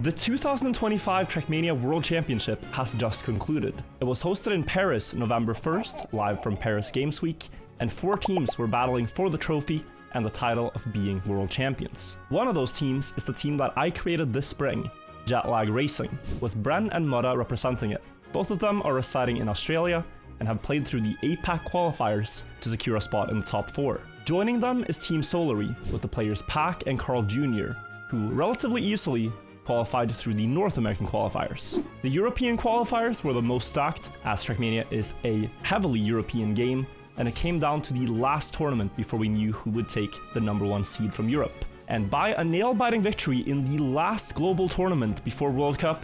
The 2025 Trackmania World Championship has just concluded. It was hosted in Paris November 1st, live from Paris Games Week, and 4 teams were battling for the trophy and the title of being world champions. One of those teams is the team that I created this spring, Jetlag Racing, with Bren and Mutta representing it. Both of them are residing in Australia and have played through the APAC qualifiers to secure a spot in the top 4. Joining them is Team Solary, with the players Pac and Carl Jr., who relatively easily qualified through the North American qualifiers. The European qualifiers were the most stacked, as Trackmania is a heavily European game, and it came down to the last tournament before we knew who would take the #1 seed from Europe. And by a nail-biting victory in the last global tournament before World Cup,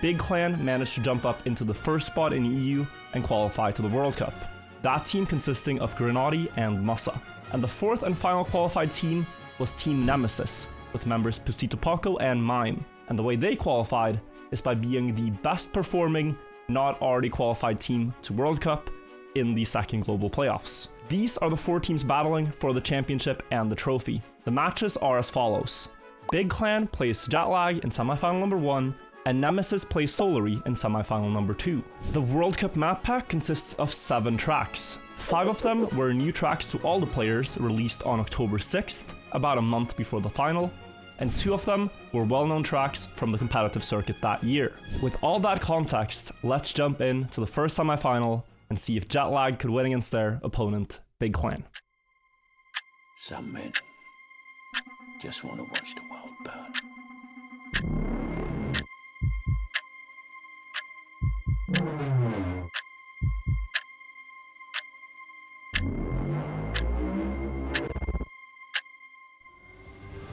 Big Clan managed to jump up into the first spot in the EU and qualify to the World Cup. That team consisting of Grenadi and Massa. And the 4th and final qualified team was Team Nemesis, with members Pustito Paco and Mime. And the way they qualified is by being the best performing, not already qualified team to World Cup in the second global playoffs. These are the 4 teams battling for the championship and the trophy. The matches are as follows. Big Clan plays Jetlag in semifinal number 1, and Nemesis plays Solary in semifinal number 2. The World Cup map pack consists of 7 tracks. 5 of them were new tracks to all the players, released on October 6th, about a month before the final, and 2 of them were well-known tracks from the competitive circuit that year. With all that context, let's jump in to the first semifinal and see if Jetlag could win against their opponent, Big Clan. Some men just want to watch the world burn.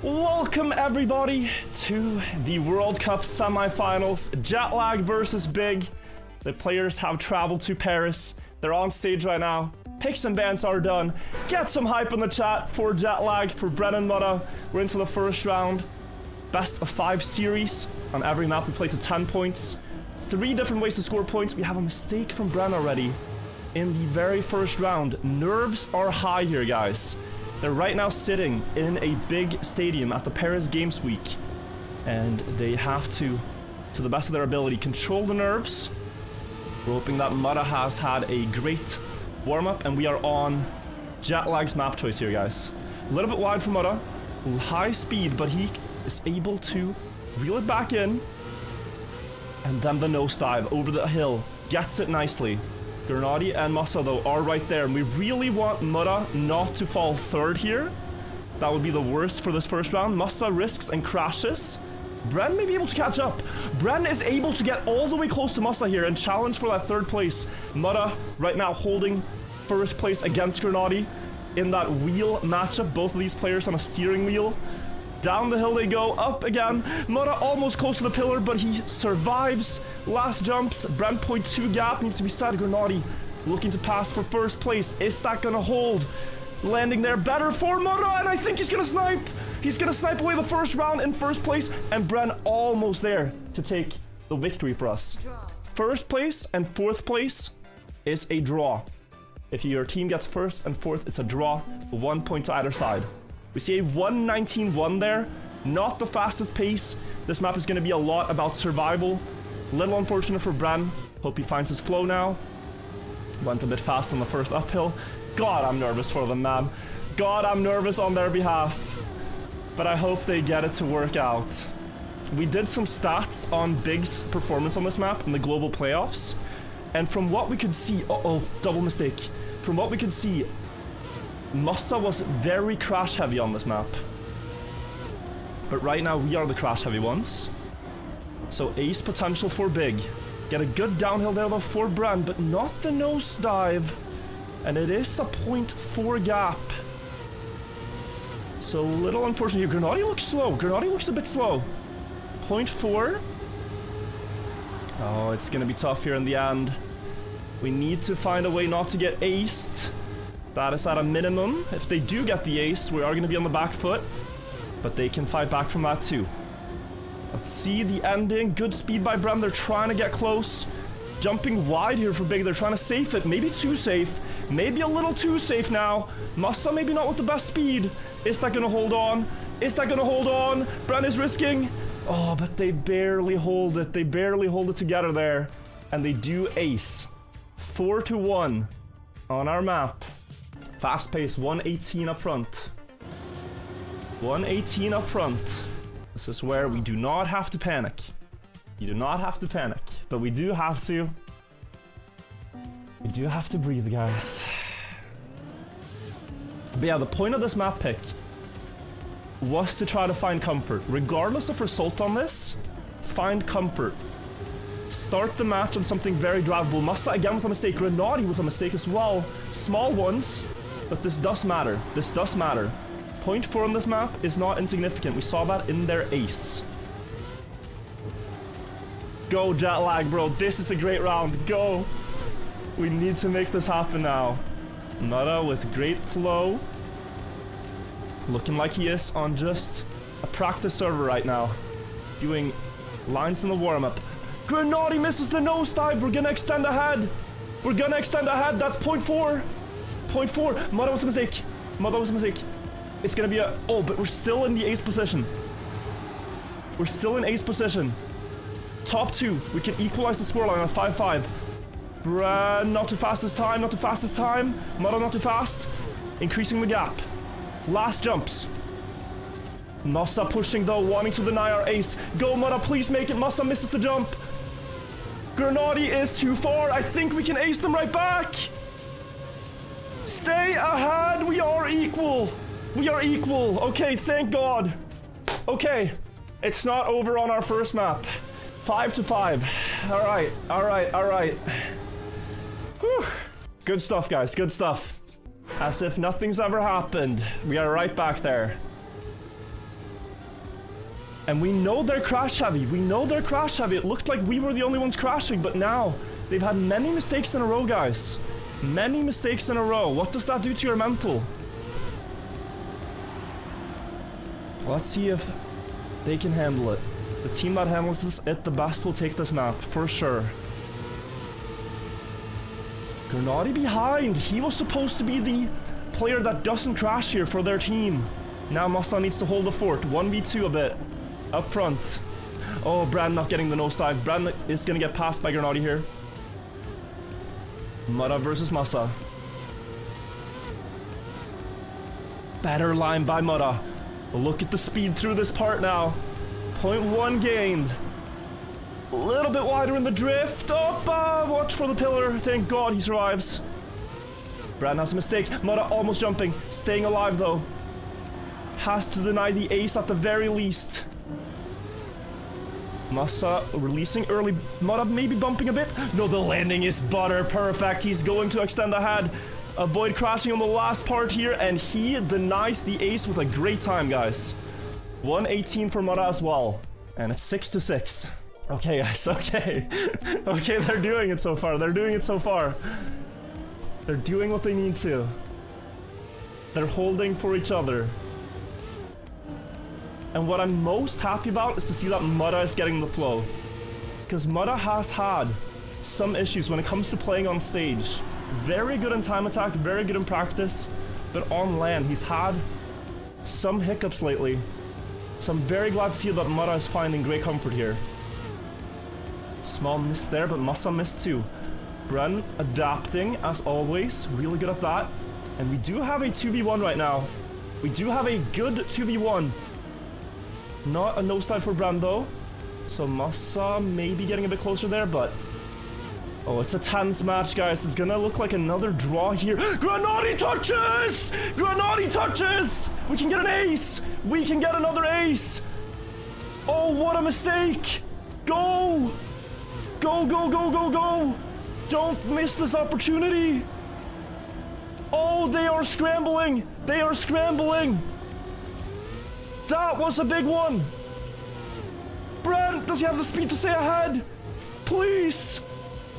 Welcome everybody to the World Cup semifinals, Jetlag versus Big. The players have traveled to Paris. They're on stage right now. Picks and bans are done. Get some hype in the chat for Jetlag, for Bren and Mutta. We're into the first round. Best of 5 series. On every map we play to 10 points. 3 different ways to score points. We have a mistake from Bren already in the very first round. Nerves are high here, guys. They're right now sitting in a big stadium at the Paris Games Week, and they have to the best of their ability, control the nerves. We're hoping that Mutta has had a great warm-up, and we are on Jetlag's map choice here, guys. A little bit wide for Mutta, high speed, but he is able to reel it back in, and then the nosedive over the hill, gets it nicely. Grenadi and Massa, though, are right there, and we really want Mutta not to fall 3rd here. That would be the worst for this first round. Massa risks and crashes. Bren may be able to catch up. Bren is able to get all the way close to Massa here and challenge for that 3rd place. Mutta right now holding 1st place against Grenadi in that wheel matchup. Both of these players on a steering wheel. Down the hill they go, up again. Mutta almost close to the pillar, but he survives. Last jumps, Bren 0.2 gap needs to be set. Grenadi looking to pass for 1st place. Is that gonna hold? Landing there, better for Mutta, and I think he's gonna snipe. He's gonna snipe away the first round in 1st place, and Bren almost there to take the victory for us. 1st place and 4th place is a draw. If your team gets 1st and 4th, it's a draw, 1 point to either side. We see a 1:19.1 there, not the fastest pace. This map is going to be a lot about survival. Little unfortunate for Bren. Hope he finds his flow now. Went a bit fast on the first uphill. God, I'm nervous for them, man. God, I'm nervous on their behalf. But I hope they get it to work out. We did some stats on Big's performance on this map in the global playoffs. And from what we could see, double mistake. From what we could see, Massa was very crash heavy on this map. But right now we are the crash heavy ones. So ace potential for Big. Get a good downhill there though for Bren, but not the nosedive. And it is a 0.4 gap. So a little unfortunate here. Grenadi looks slow. Grenadi looks a bit slow. 0.4. Oh, it's gonna be tough here in the end. We need to find a way not to get aced. That is at a minimum. If they do get the ace, we are going to be on the back foot. But they can fight back from that too. Let's see the ending. Good speed by Bren. They're trying to get close. Jumping wide here for Big. They're trying to safe it. Maybe too safe. Maybe a little too safe now. Massa maybe not with the best speed. Is that going to hold on? Is that going to hold on? Bren is risking. Oh, but they barely hold it. They barely hold it together there. And they do ace. 4-1 on our map. Fast pace, 118 up front. 118 up front. This is where we do not have to panic. You do not have to panic. But we do have to... We do have to breathe, guys. But yeah, the point of this map pick was to try to find comfort. Regardless of result on this, find comfort. Start the match on something very drivable. Massa again with a mistake. Grenadi with a mistake as well. Small ones, but this does matter. This does matter. 0.4 on this map is not insignificant. We saw that in their ace. Go, Jetlag, bro. This is a great round. Go. We need to make this happen now. Nada with great flow. Looking like he is on just a practice server right now. Doing lines in the warm-up. Grenadi misses the nosedive. We're gonna extend ahead. We're gonna extend ahead. That's 0.4. 0.4. Mada was a mistake. Mada was a mistake. It's gonna be a... Oh, but we're still in the ace position. We're still in ace position. Top 2. We can equalize the scoreline on 5-5. Bruh, not too fast this time. Not too fast this time. Mada not too fast. Increasing the gap. Last jumps. Massa pushing though, wanting to deny our ace. Go, Mada, please make it. Massa misses the jump. Grenadi is too far. I think we can ace them right back. Stay ahead. We are equal. We are equal. Okay, thank God. Okay, it's not over on our first map. 5-5. All right, all right, all right. Whew. Good stuff, guys. Good stuff. As if nothing's ever happened. We are right back there. And we know they're crash heavy. We know they're crash heavy. It looked like we were the only ones crashing, but now they've had many mistakes in a row, guys. Many mistakes in a row. What does that do to your mental? Let's see if they can handle it. The team that handles it the best will take this map, for sure. Grenadi behind. He was supposed to be the player that doesn't crash here for their team. Now Massa needs to hold the fort. 1v2 a bit. Up front. Oh, Brand not getting the nosedive. Brand is going to get passed by Grenadi here. Mada versus Massa. Better line by Mada. Look at the speed through this part now. 0.1 gained. A little bit wider in the drift. Oh, watch for the pillar. Thank God he survives. Brand has a mistake. Mada almost jumping. Staying alive though. Has to deny the ace at the very least. Massa releasing early. Mada maybe bumping a bit. No, the landing is butter. Perfect. He's going to extend ahead. Avoid crashing on the last part here. And he denies the ace with a great time, guys. 118 for Mada as well. And it's 6-6. Okay, guys. Okay. Okay, they're doing it so far. They're doing it so far. They're doing what they need to. They're holding for each other. And what I'm most happy about is to see that Mada is getting the flow. Because Mada has had some issues when it comes to playing on stage. Very good in time attack, very good in practice. But on land, he's had some hiccups lately. So I'm very glad to see that Mada is finding great comfort here. Small miss there, but Massa missed too. Bren adapting as always, really good at that. And we do have a 2v1 right now. We do have a good 2v1. Not a nosedive for Bren though. So Massa maybe getting a bit closer there, but... Oh, it's a tense match, guys. It's gonna look like another draw here. Grenadi touches! Grenadi touches! We can get an ace! We can get another ace! Oh, what a mistake! Go! Go, go, go, go, go! Don't miss this opportunity! Oh, they are scrambling! They are scrambling! That was a big one! Brent, does he have the speed to stay ahead? Please!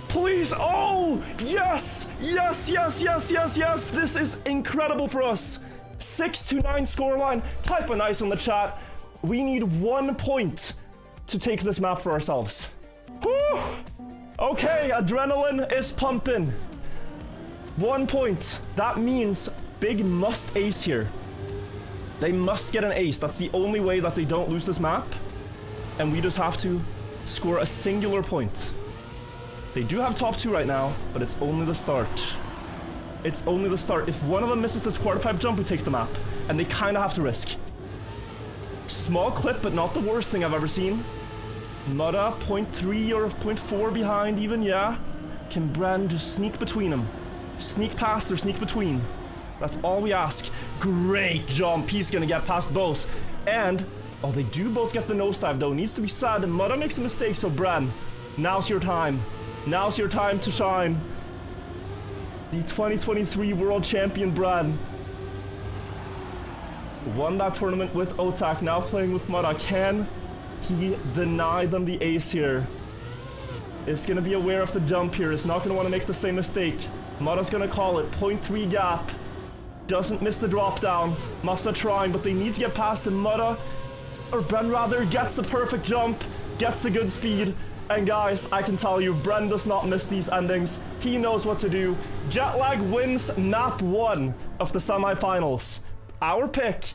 Please! Oh! Yes! Yes, yes, yes, yes, yes! This is incredible for us! 6-9 scoreline. Type a nice in the chat. We need 1 point to take this map for ourselves. Whew! Okay, adrenaline is pumping. 1 point. That means Big must ace here. They must get an ace. That's the only way that they don't lose this map. and we just have to score a singular point. They do have top 2 right now, but it's only the start. It's only the start. If one of them misses this quarter pipe jump, we take the map, and they kind of have to risk. Small clip, but not the worst thing I've ever seen. Mutta 0.3 or 0.4 behind even, yeah. Can Bren just sneak between them? Sneak past or sneak between? That's all we ask. Great jump. He's gonna get past both. And, oh, they do both get the nosedive though. Needs to be said. Mutta makes a mistake, so Bren, now's your time. Now's your time to shine. The 2023 World Champion Bren won that tournament with Otak, now playing with Mutta. Can he deny them the ace here? Is going to be aware of the jump here. Is not going to want to make the same mistake. Mutta's going to call it. 0.3 gap. Doesn't miss the drop down. Massa trying, but they need to get past him. Mutta, or Bren rather, gets the perfect jump, gets the good speed. And guys, I can tell you, Bren does not miss these endings. He knows what to do. Jetlag wins map 1 of the semifinals. Our pick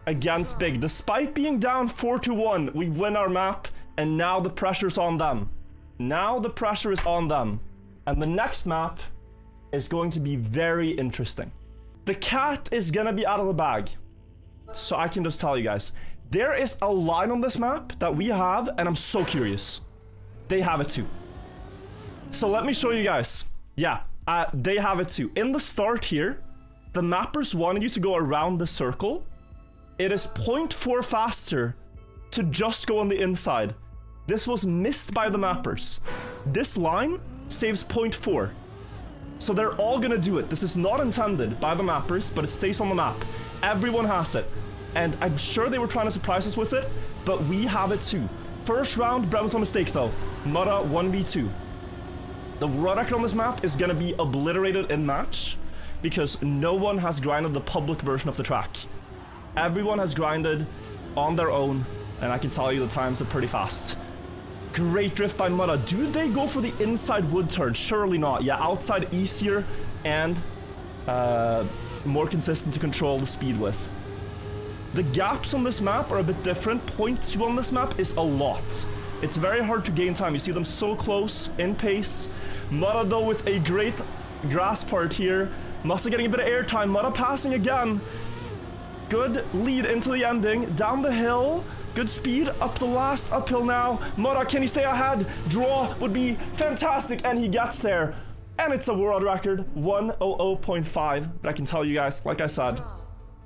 against Big. Despite being down 4-1, we win our map, and now the pressure's on them. Now the pressure is on them. And the next map is going to be very interesting. The cat is gonna be out of the bag. So I can just tell you guys, there is a line on this map that we have, and I'm so curious. They have it too. So let me show you guys. Yeah, they have it too. In the start here, the mappers wanted you to go around the circle. It is 0.4 faster to just go on the inside. This was missed by the mappers. This line saves 0.4. So they're all gonna do it. This is not intended by the mappers, but it stays on the map. Everyone has it. And I'm sure they were trying to surprise us with it, but we have it too. First round, Bren with a mistake though. Mutta 1v2. The world record on this map is gonna be obliterated in match because no one has grinded the public version of the track. Everyone has grinded on their own, and I can tell you the times are pretty fast. Great drift by Mutta. Do they go for the inside wood turn? Surely not. Yeah, outside easier and more consistent to control the speed with. The gaps on this map are a bit different. 0.2 on this map is a lot. It's very hard to gain time. You see them so close in pace. Mutta though with a great grass part here. Massa getting a bit of airtime. Mutta passing again. Good lead into the ending. Down the hill. Good speed up the last uphill now. Mutta, can he stay ahead? Draw would be fantastic, and he gets there. And it's a world record, 1:00.5. But I can tell you guys, like I said,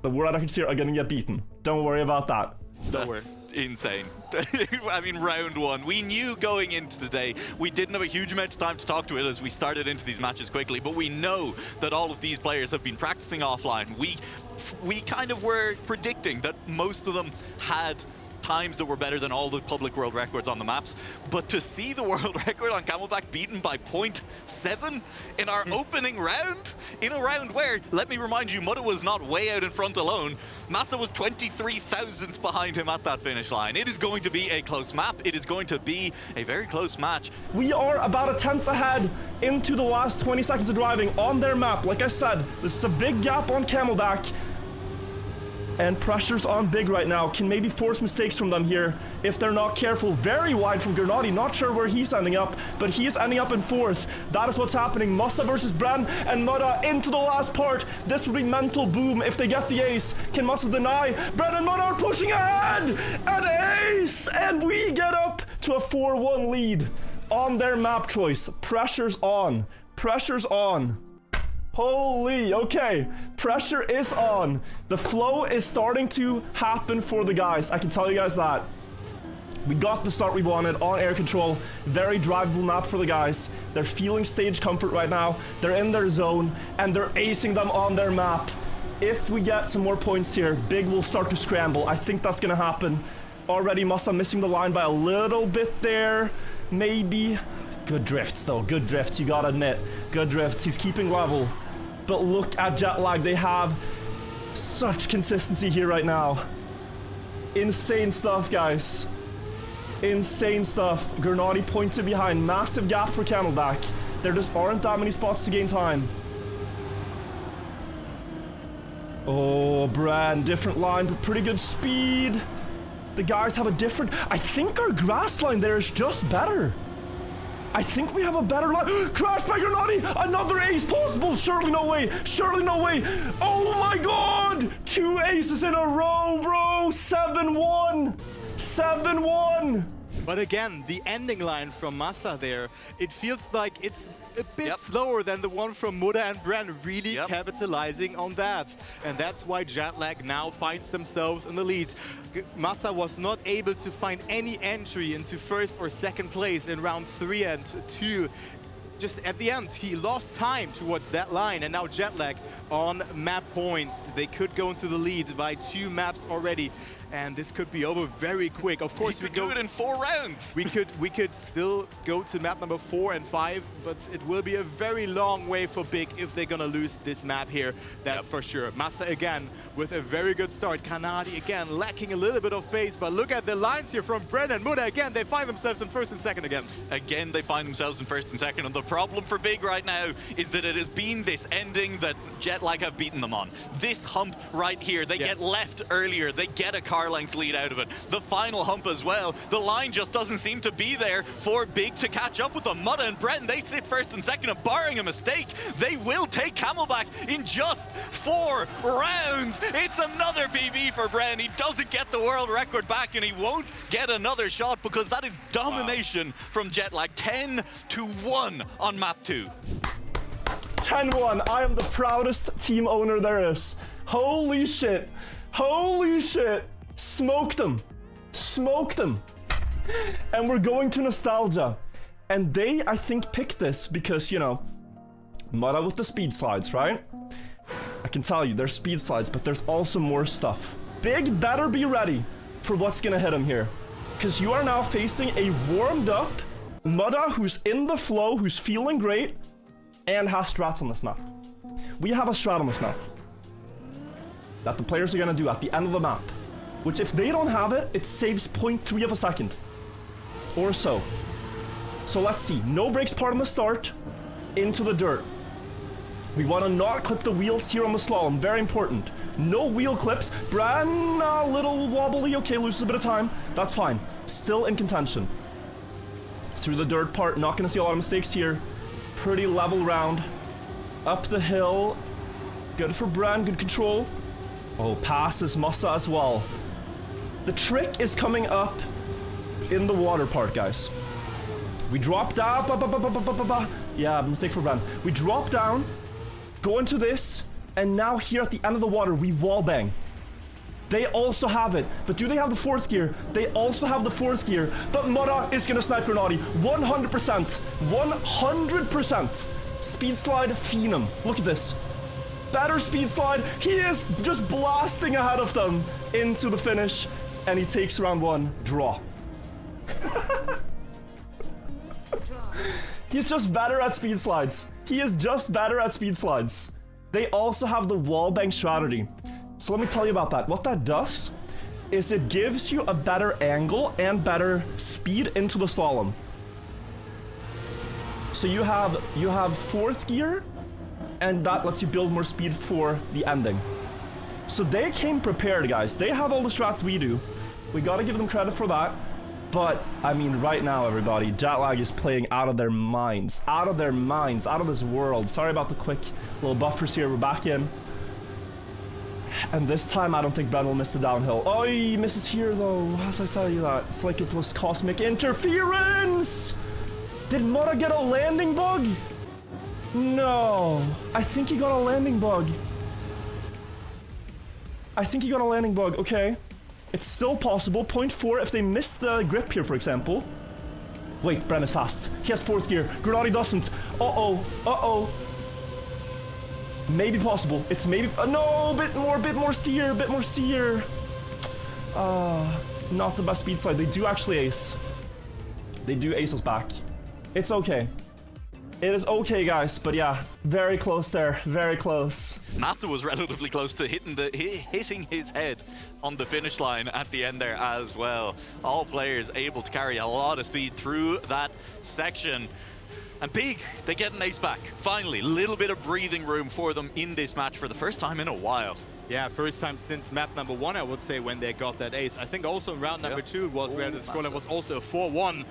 the world records here are gonna get beaten. Don't worry about that. That's insane. I mean, round 1. We knew going into today, we didn't have a huge amount of time to talk to it as we started into these matches quickly, but we know that all of these players have been practicing offline. We kind of were predicting that most of them had times that were better than all the public world records on the maps, but to see the world record on Camelback beaten by 0.7 in our opening round, in a round where, let me remind you, Mutta was not way out in front alone. Massa was 23 thousandths behind him at that finish line. It is going to be a close map. It is going to be a very close match. We are about a 10th ahead into the last 20 seconds of driving on their map. Like I said, this is a big gap on Camelback. And pressure's on Big right now. Can maybe force mistakes from them here if they're not careful. Very wide from Gernati. Not sure where he's ending up, but he is ending up in 4th. That is what's happening. Massa versus Bren and Mutta into the last part. This would be mental boom if they get the ace. Can Massa deny? Bren and Mutta are pushing ahead! An ace! And we get up to a 4-1 lead on their map choice. Pressure's on. Pressure's on. Holy, okay, pressure is on. The flow is starting to happen for the guys. I can tell you guys that. We got the start we wanted on air control. Very drivable map for the guys. They're feeling stage comfort right now. They're in their zone, and they're acing them on their map. If we get some more points here, Big will start to scramble. I think that's gonna happen. Already Massa missing the line by a little bit there, maybe. Good drifts though, good drifts, you gotta admit. Good drifts, he's keeping level. But look at Jetlag, they have such consistency here right now. Insane stuff, guys. Insane stuff. Gernati pointed behind, massive gap for Camelback. There just aren't that many spots to gain time. Oh, Bren, different line, but pretty good speed. The guys have a different... I think our grass line there is just better. I think we have a better line. Crash by Granati! Another ace possible! Surely no way! Surely no way! Oh my god! 2 aces in a row, bro! 7-1! 7-1! But again, the ending line from Massa there, it feels like it's a bit slower than the one from Muda and Bren, really capitalizing on that. And that's why Jetlag now finds themselves in the lead. Massa was not able to find any entry into first or second place in round 3 and 2. Just at the end, he lost time towards that line, and now Jetlag on map points. They could go into the lead by 2 maps already, and this could be over very quick. Of course, we could do it in 4 rounds. We could still go to map number 4 and 5, but it will be a very long way for Big if they're gonna lose this map here. That's for sure. Massa again with a very good start. Kanadi again lacking a little bit of pace, but look at the lines here from Bren and Muda. Again, they find themselves in first and second again. Again, they find themselves in first and second, and the problem for Big right now is that it has been this ending that Jetlag have beaten them on. This hump right here, they get left earlier, they get a car length lead out of it. The final hump as well, the line just doesn't seem to be there for Big to catch up with them. Mutta and Bren, they sit first and second, and barring a mistake, they will take Camelback in just 4 rounds. It's another PB for Bren. He doesn't get the world record back, and he won't get another shot because that is domination from Jetlag. 10-1 on map 2. 10-1. I am the proudest team owner there is. Holy shit. Holy shit. Smoked them. Smoked them. And we're going to Nostalgia. And they, I think, picked this because, you know, Mutta with the speed slides, right? I can tell you, there's speed slides, but there's also more stuff. Big better be ready for what's gonna hit him here. Because you are now facing a warmed up Mutta who's in the flow, who's feeling great, and has strats on this map. We have a strat on this map that the players are gonna do at the end of the map, which if they don't have it, it saves 0.3 of a second or so. So let's see, no brakes part on the start, into the dirt. We want to not clip the wheels here on the slalom, very important. No wheel clips. Bran, a little wobbly, okay, loses a bit of time. That's fine, still in contention. Through the dirt part, not gonna see a lot of mistakes here. Pretty level round. Up the hill, good for Bran, good control. Oh, passes Massa as well. The trick is coming up in the water part, guys. We drop down, yeah, mistake for Bran. We drop down, go into this, and now here at the end of the water, we wallbang. They also have it, but do they have the 4th gear? They also have the 4th gear, but Mutta is gonna snipe Granati, 100%, 100%. Speed slide, phenom, look at this. Better speed slide, he is just blasting ahead of them into the finish, and he takes round 1, draw. He's just better at speed slides. He is just better at speed slides. They also have the wallbang strategy. So let me tell you about that. What that does is it gives you a better angle and better speed into the slalom. So you have 4th gear, and that lets you build more speed for the ending. So they came prepared, guys. They have all the strats we do. We gotta give them credit for that. But, I mean, right now, everybody, Jetlag is playing out of their minds. Out of their minds, out of this world. Sorry about the quick little buffers here. We're back in. And this time, I don't think Ben will miss the downhill. Oh, he misses here, though. How did I tell you that? It's like it was cosmic interference! Did Mutta get a landing bug? No. I think he got a landing bug. I think he got a landing bug. Okay. It's still possible. 0.4 if they miss the grip here, for example. Wait, Bren is fast. He has 4th gear. Granati doesn't. Uh-oh. Uh-oh. Maybe possible. It's maybe... no! Bit more steer. Bit more steer. Not the best speed slide. They do actually ace. They do ace us back. It's okay. It is okay, guys, but yeah, very close there, very close. Massa was relatively close to hitting his head on the finish line at the end there as well. All players able to carry a lot of speed through that section. And Big, they get an ace back. Finally, a little bit of breathing room for them in this match for the first time in a while. Yeah, first time since map number 1, I would say, when they got that ace. I think also in round number 2 was where the scoreline was also a 4-1.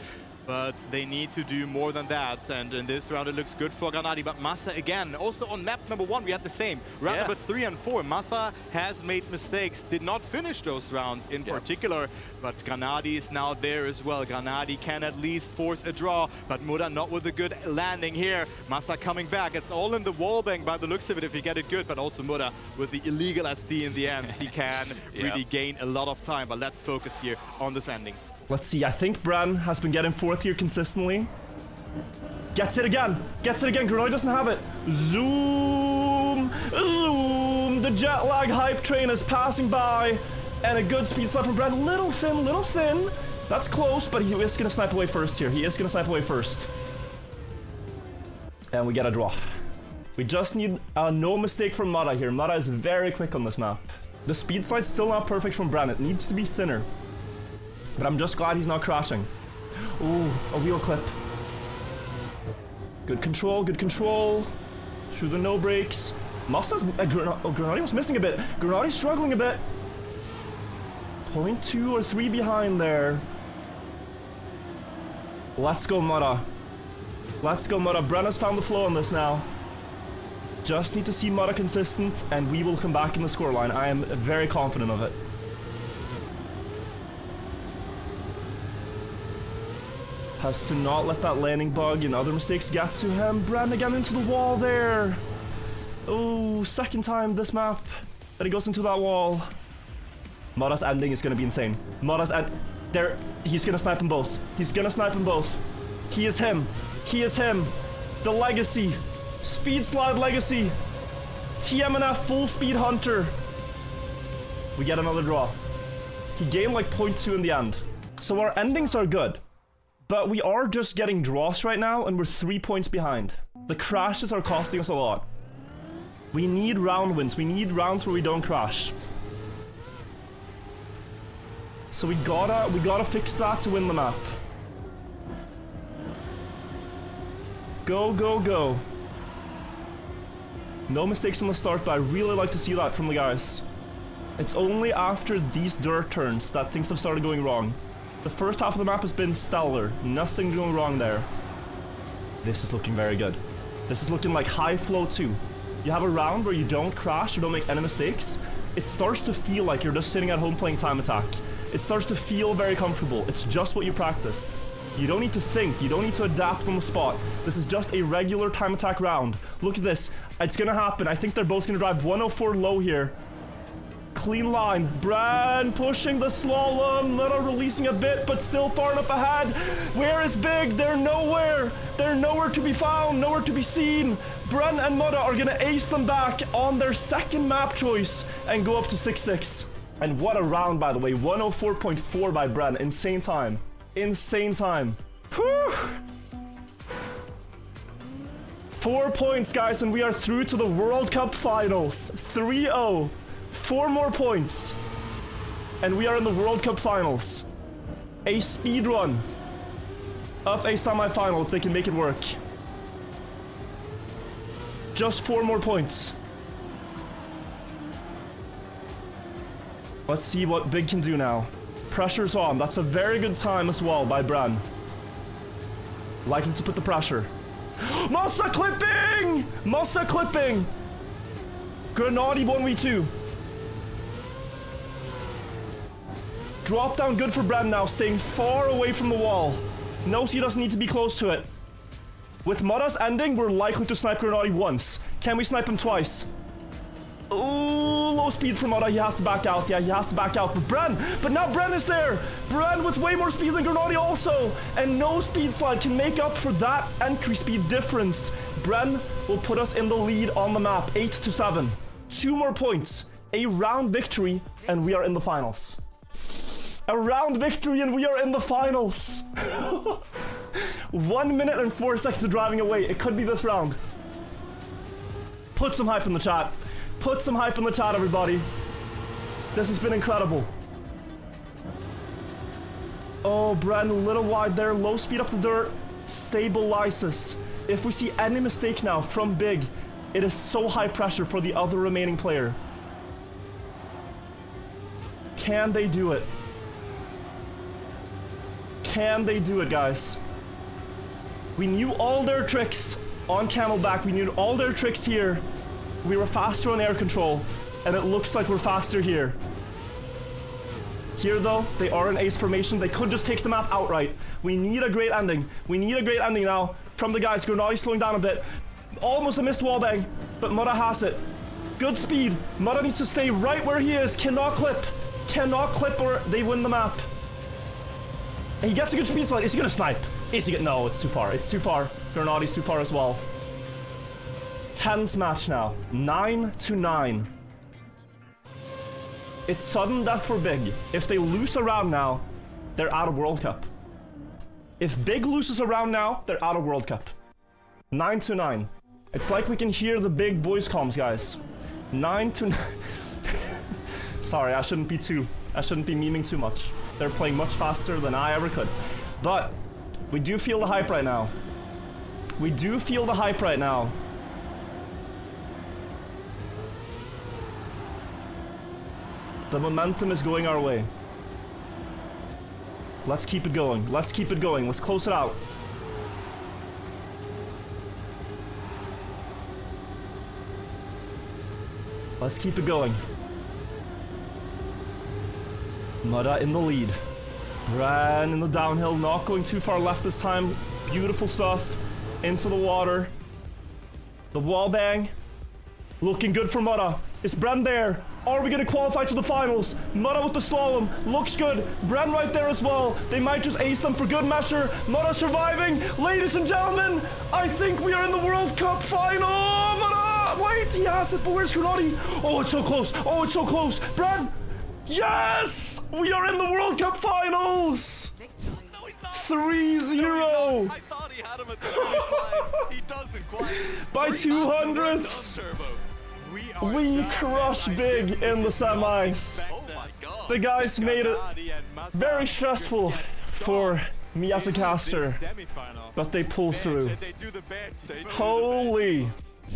But they need to do more than that, and in this round it looks good for Granadi. But Massa again, also on map number 1 we had the same. Round number 3 and 4, Massa has made mistakes, did not finish those rounds in particular, but Granadi is now there as well. Granadi can at least force a draw, but Muda not with a good landing here. Massa coming back, it's all in the wallbang by the looks of it if you get it good, but also Muda with the illegal SD in the end. He can really gain a lot of time, but let's focus here on this ending. Let's see, I think Bren has been getting 4th here consistently. Gets it again. Gets it again. Granadi doesn't have it. Zoom. Zoom. The Jetlag hype train is passing by. And a good speed slide from Bren. Little thin, little thin. That's close, but he is going to snipe away first here. He is going to snipe away first. And we get a draw. We just need no mistake from Mada here. Mada is very quick on this map. The speed slide's still not perfect from Bren. It needs to be thinner. But I'm just glad he's not crashing. Ooh, a wheel clip. Good control, good control. Through the no brakes. Massa's... Granadi was missing a bit. Granadi's struggling a bit. 0.2 or 3 behind there. Let's go, Mada. Let's go, Mada. Bren has found the flow on this now. Just need to see Mada consistent, and we will come back in the scoreline. I am very confident of it. Has to not let that landing bug and other mistakes get to him. Bren again into the wall there. Oh, second time this map that he goes into that wall. Mada's ending is going to be insane. Mada's end... There, he's going to snipe them both. He's going to snipe them both. He is him. He is him. The legacy. Speed slide legacy. TMNF full speed hunter. We get another draw. He gained like 0.2 in the end. So our endings are good. But we are just getting draws right now, and we're 3 points behind. The crashes are costing us a lot. We need round wins. We need rounds where we don't crash. So we gotta fix that to win the map. Go, go, go. No mistakes on the start, but I really like to see that from the guys. It's only after these dirt turns that things have started going wrong. The first half of the map has been stellar. Nothing going wrong there. This is looking very good. This is looking like high flow too. You have a round where you don't crash or don't make any mistakes. It starts to feel like you're just sitting at home playing time attack. It starts to feel very comfortable. It's just what you practiced. You don't need to think. You don't need to adapt on the spot. This is just a regular time attack round. Look at this. It's gonna happen. I think they're both gonna drive 104 low here. Clean line. Bren pushing the slalom. Muda releasing a bit, but still far enough ahead. Where is Big? They're nowhere. They're nowhere to be found, nowhere to be seen. Bren and Muda are gonna ace them back on their second map choice and go up to 6-6. And what a round, by the way. 104.4 by Bren. Insane time. Insane time. Whew. 4 points, guys, and we are through to the World Cup Finals. 3-0. 4 more points. And we are in the World Cup Finals. A speed run of a semi-final if they can make it work. Just 4 more points. Let's see what Big can do now. Pressure's on. That's a very good time as well by Bren. Likely to put the pressure. Massa clipping! Massa clipping! Granadi 1v2. Drop down good for Bren now, staying far away from the wall. Knows he doesn't need to be close to it. With Muda's ending, we're likely to snipe Granadi once. Can we snipe him twice? Ooh, low speed for Muda. He has to back out. Yeah, he has to back out. But now Bren is there. Bren with way more speed than Granadi also. And no speed slide can make up for that entry speed difference. Bren will put us in the lead on the map, 8-7. 2 more points. A round victory, and we are in the finals. A round victory, and we are in the finals. 1 minute and 4 seconds of driving away. It could be this round. Put some hype in the chat. Put some hype in the chat, everybody. This has been incredible. Oh, Bren, a little wide there. Low speed up the dirt. Stabilizes. If we see any mistake now from Big, it is so high pressure for the other remaining player. Can they do it? Can they do it, guys? We knew all their tricks on Camelback. We knew all their tricks here. We were faster on air control, and it looks like we're faster here. Here, though, they are in ace formation. They could just take the map outright. We need a great ending. We need a great ending now from the guys. Granati slowing down a bit. Almost a missed wallbang, but Mudda has it. Good speed. Mudda needs to stay right where he is. Cannot clip. Cannot clip or they win the map. And he gets a good speed slide. Is he gonna snipe? Is he gonna? No, it's too far. It's too far. Granati's too far as well. Tense match now. 9-9. It's sudden death for Big. If they lose a round now, they're out of World Cup. If Big loses a round now, they're out of World Cup. 9-9. It's like we can hear the big voice comms, guys. 9-9. Sorry, I shouldn't be memeing too much. They're playing much faster than I ever could. But we do feel the hype right now. We do feel the hype right now. The momentum is going our way. Let's keep it going. Let's keep it going. Let's close it out. Let's keep it going. Mudda in the lead. Bran in the downhill, not going too far left this time. Beautiful stuff. Into the water. The wall bang. Looking good for Mudda. Is Bran there? Are we going to qualify to the finals? Mudda with the slalom. Looks good. Bran right there as well. They might just ace them for good measure. Mudda surviving. Ladies and gentlemen, I think we are in the World Cup final. Mudda! Wait, he has it, but where's Granati? Oh, it's so close. Oh, it's so close. Bran! Yes! We are in the World Cup finals! No, he's not. 3-0! No, I thought he had him at the finish line. He doesn't quite. By 200ths! We crush Big in the semis. Oh my god. The guys made it very stressful for me as a caster, but they pull through. Holy!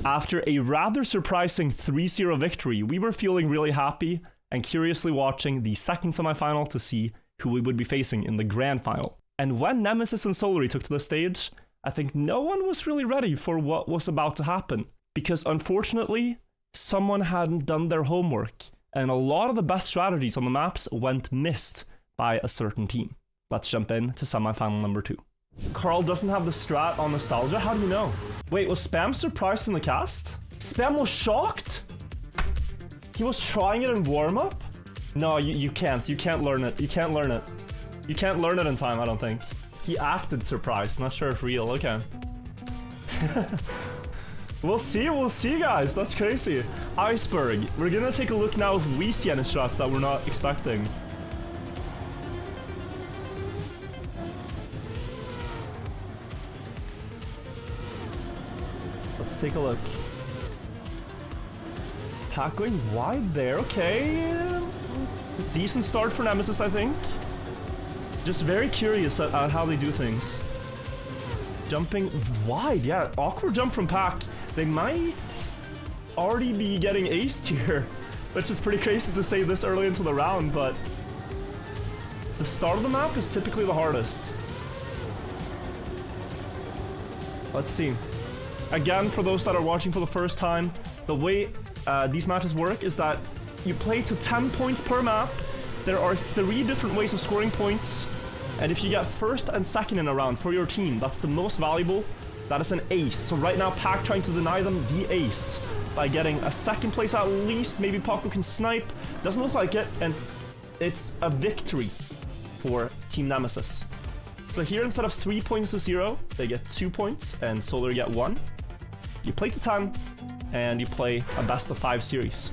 After a rather surprising 3-0 victory, we were feeling really happy and curiously watching the second semifinal to see who we would be facing in the grand final. And when Nemesis and Solary took to the stage, I think no one was really ready for what was about to happen, because unfortunately, someone hadn't done their homework, and a lot of the best strategies on the maps went missed by a certain team. Let's jump in to semifinal number 2. Carl doesn't have the strat on Nostalgia? How do you know? Wait, was Spam surprised in the cast? Spam was shocked? He was trying it in warm-up? No, you can't. You can't learn it. You can't learn it. You can't learn it in time, I don't think. He acted surprised. Not sure if real. Okay. We'll see, guys. That's crazy. Iceberg. We're gonna take a look now if we see any shots that we're not expecting. Let's take a look. Pack going wide there. Okay. Decent start for Nemesis, I think. Just very curious at how they do things. Jumping wide. Yeah, awkward jump from Pack. They might already be getting aced here, which is pretty crazy to say this early into the round, but the start of the map is typically the hardest. Let's see. Again, for those that are watching for the first time, the way these matches work is that you play to 10 points per map. There are 3 different ways of scoring points, and if you get first and second in a round for your team, that's the most valuable. That is an ace. So right now, Pack trying to deny them the ace by getting a second place at least. Maybe Paco can snipe. Doesn't look like it, and it's a victory for Team Nemesis. So here, instead of 3 points to 0, they get 2 points, and Solary get 1. You play to 10, and you play a best of 5 series.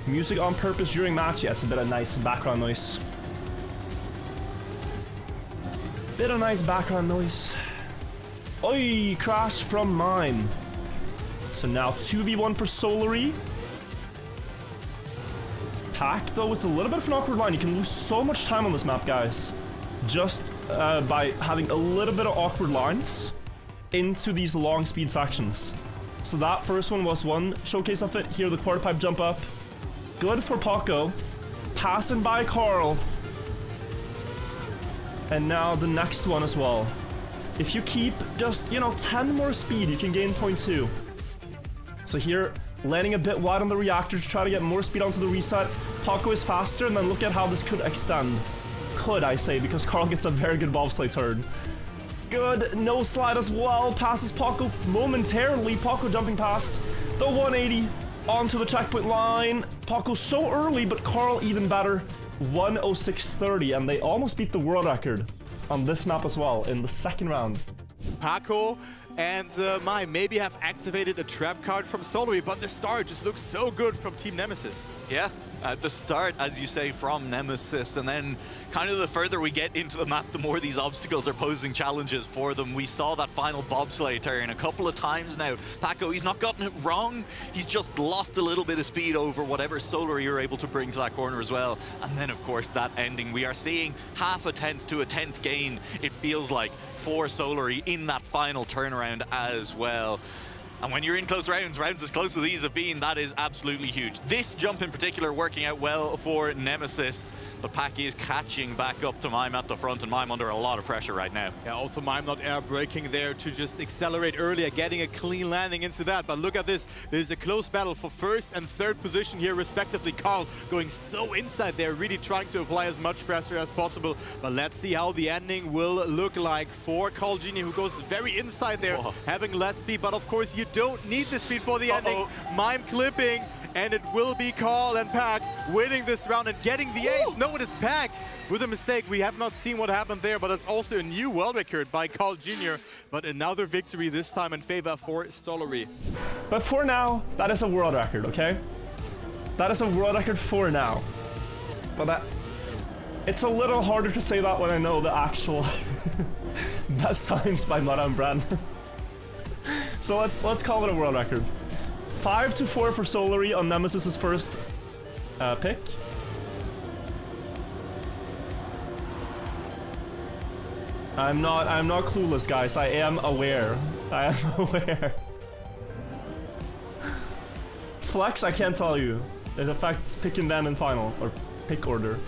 Music on purpose during match. Yeah, it's a bit of nice background noise. Bit of nice background noise. Oi, crash from mine. So now 2v1 for Solary. Pack, though, with a little bit of an awkward line. You can lose so much time on this map, guys. Just by having a little bit of awkward lines into these long speed sections. So that first one was one showcase of it. Here, the quarter pipe jump up. good for Paco. Passing by Carl. And now the next one as well. If you keep just, 10 more speed, you can gain 0.2. So here, landing a bit wide on the reactor to try to get more speed onto the reset. Paco is faster, and then look at how this could extend. Could, I say, because Carl gets a very good bobsleigh turn. Good, no slide as well, passes Paco momentarily. Paco jumping past the 180 onto the checkpoint line. Paco so early, but Carl even better. 1:06:30, and they almost beat the world record on this map as well in the second round. Paco and Mai maybe have activated a trap card from Solary, but the start just looks so good from Team Nemesis. Yeah, at the start, as you say, from Nemesis, and then kind of the further we get into the map, the more these obstacles are posing challenges for them. We saw that final bobsleigh turn a couple of times now. Paco, he's not gotten it wrong, he's just lost a little bit of speed over whatever Solary you're able to bring to that corner as well. And then, of course, that ending. We are seeing half a tenth to a tenth gain, it feels like, for Solary in that final turnaround as well. And when you're in close rounds as close as these have been, that is absolutely huge. This jump in particular working out well for Nemesis, but Packy is catching back up to Mime at the front, and Mime under a lot of pressure right now. Yeah, also Mime not air braking there to just accelerate earlier, getting a clean landing into that. But look at this, there's a close battle for first and third position here respectively. Carl going so inside there, really trying to apply as much pressure as possible. But let's see how the ending will look like for Carl Jr., who goes very inside there, having less speed. But of course you don't need the speed for the ending. Mime clipping, and it will be Carl and Pack winning this round and getting the ace. No, it's Pack with a mistake. We have not seen what happened there, but it's also a new world record by Carl Jr. But another victory, this time in favor for Solary. But for now, that is a world record, okay? That is a world record for now. But it's a little harder to say that when I know the actual best times by Mudda and Bren. So let's call it a world record. 5-4 for Solary on Nemesis's first pick. I'm not clueless, guys. I am aware. I am aware. Flex, I can't tell you. It affects pick and ban in final, or pick order.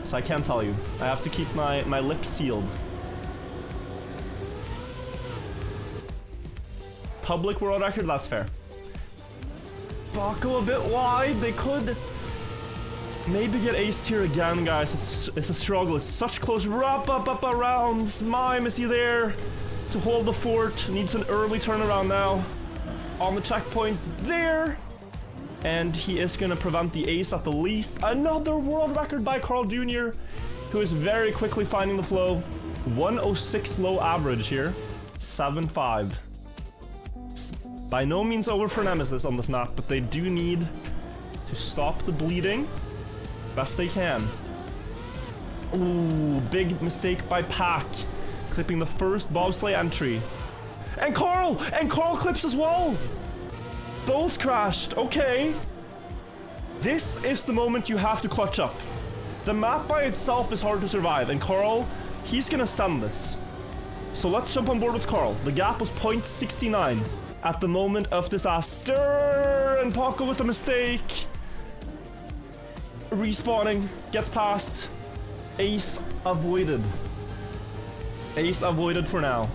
So I can't tell you. I have to keep my lips sealed. Public world record, that's fair. Paco a bit wide. They could maybe get aced here again, guys. It's a struggle. It's such close wrap up around. Mime, is he there to hold the fort? Needs an early turnaround now. On the checkpoint there. And he is going to prevent the ace at the least. Another world record by Carl Jr., who is very quickly finding the flow. 1:06 low average here. 7-5. By no means over for Nemesis on this map, but they do need to stop the bleeding best they can. Ooh, big mistake by Pack, clipping the first bobsleigh entry. And Carl clips as well. Both crashed. Okay. This is the moment you have to clutch up. The map by itself is hard to survive, and Carl, he's gonna send this. So let's jump on board with Carl. The gap was 0.69 at the moment of disaster, and Paco with a mistake. Respawning, gets past. Ace avoided. Ace avoided for now.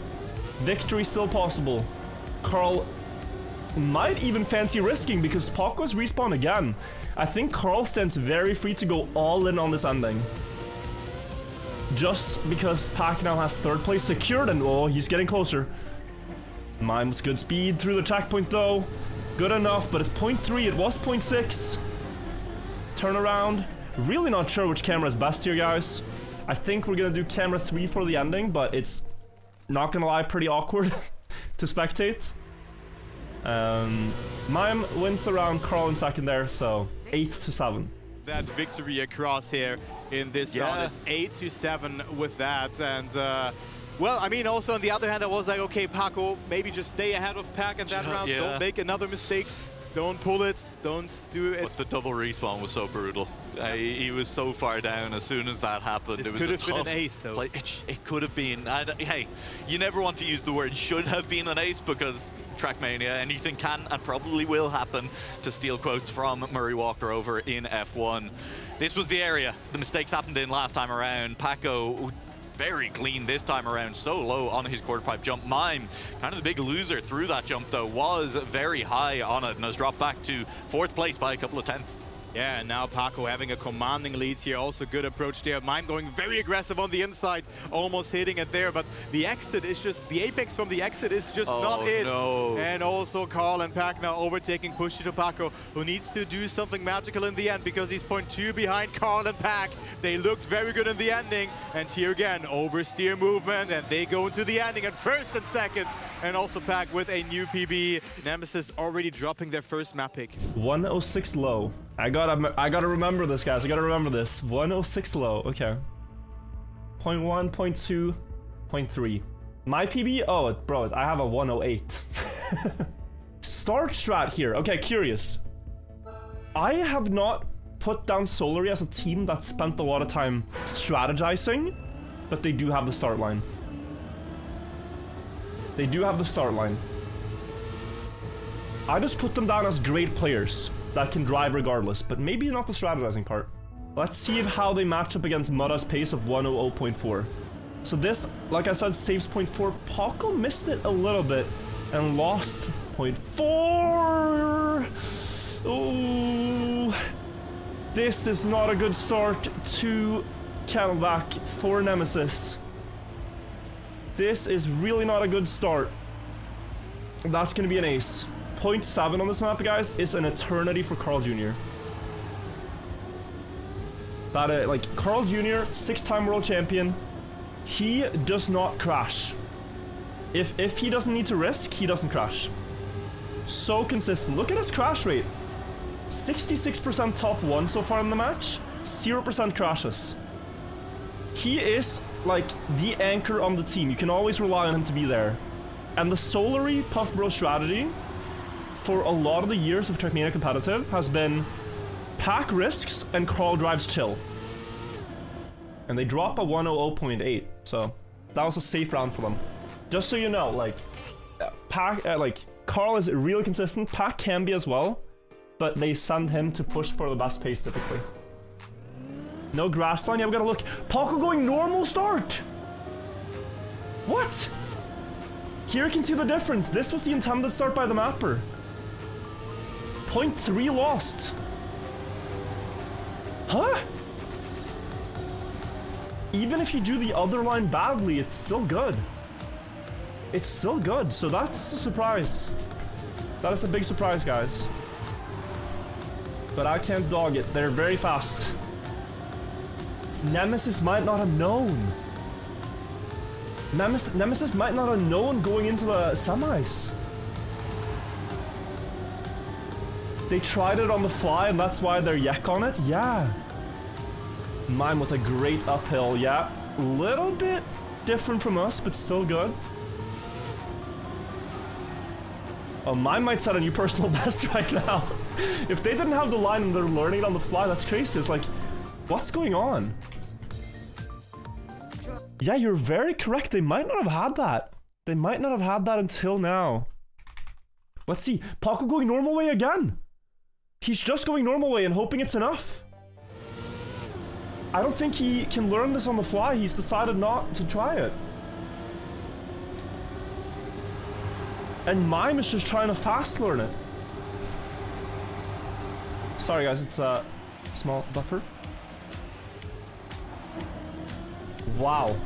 Victory still possible. Carl might even fancy risking because Paco's respawn again. I think Carl stands very free to go all in on this ending. Just because Pac now has third place secured, and oh, he's getting closer. Mime with good speed through the checkpoint though. Good enough, but it's 0.3, it was 0.6. Turnaround. Really not sure which camera is best here, guys. I think we're gonna do camera 3 for the ending, but it's, not gonna lie, pretty awkward to spectate. Mime wins the round, Carl in second there, so 8-7. That victory across here in this round, it's 8-7 with that, and well, I mean, also on the other hand, I was like, okay, Paco, maybe just stay ahead of Pac in that round, don't make another mistake. Don't pull it. Don't do it. But the double respawn was so brutal. He was so far down as soon as that happened. This it was could a have been tough, an ace, though. It could have been. Hey, you never want to use the word should have been an ace because Trackmania, anything can and probably will happen, to steal quotes from Murray Walker over in F1. This was the area the mistakes happened in last time around. Paco very clean this time around, so low on his quarter pipe jump. Mime, kind of the big loser through that jump though, was very high on it and has dropped back to 4th place by a couple of tenths. Yeah, and now Paco having a commanding lead here. Also good approach there. Mime going very aggressive on the inside, almost hitting it there. But the exit is just, the apex from the exit is just not it. No. And also Carl and Pac now overtaking, pushing to Paco, who needs to do something magical in the end because he's 0.2 behind Carl and Pac. They looked very good in the ending. And here again, oversteer movement, and they go into the ending at 1st and 2nd. And also Pac with a new PB. Nemesis already dropping their first map pick. 106 low. I gotta remember this, guys. I gotta remember this. 106 low. Okay. 0.1, 0.2, 0.3. My PB? Oh, bro, I have a 108. Start strat here. Okay, curious. I have not put down Solary as a team that spent a lot of time strategizing, but they do have the start line. They do have the start line. I just put them down as great players that can drive regardless, but maybe not the strategizing part. Let's see how they match up against Mudda's pace of 100.4. So this, like I said, saves 0.4. Paco missed it a little bit and lost 0.4. Oh, this is not a good start to Camelback for Nemesis. This is really not a good start. That's gonna be an ace. 0.7 on this map, guys, is an eternity for Carl Jr. That like Carl Jr., 6-time world champion, he does not crash. If he doesn't need to risk, he doesn't crash. So consistent. Look at his crash rate. 66% top 1 so far in the match, 0% crashes. He is like the anchor on the team. You can always rely on him to be there. And the Solary Puff Bro strategy for a lot of the years of Trackmania competitive has been Pac risks and Carl drives chill. And they drop a 100.8, so that was a safe round for them. Just so you know, like, Carl is really consistent, Pac can be as well, but they send him to push for the best pace typically. No grass line, yeah, we gotta look. Paco going normal start! What? Here you can see the difference. This was the intended start by the mapper. 0.3 lost. Huh? Even if you do the other line badly, it's still good. It's still good, so that's a surprise. That is a big surprise, guys. But I can't dog it. They're very fast. Nemesis might not have known. Nemesis might not have known going into the semis. They tried it on the fly and that's why they're yak on it? Yeah. Mime with a great uphill, yeah. Little bit different from us, but still good. Oh, Mime might set a new personal best right now. If they didn't have the line and they're learning it on the fly, that's crazy. It's like, what's going on? Yeah, you're very correct. They might not have had that. They might not have had that until now. Let's see. Paco going normal way again. He's just going normal way and hoping it's enough. I don't think he can learn this on the fly. He's decided not to try it. And Mime is just trying to fast learn it. Sorry guys, it's a small buffer. Wow.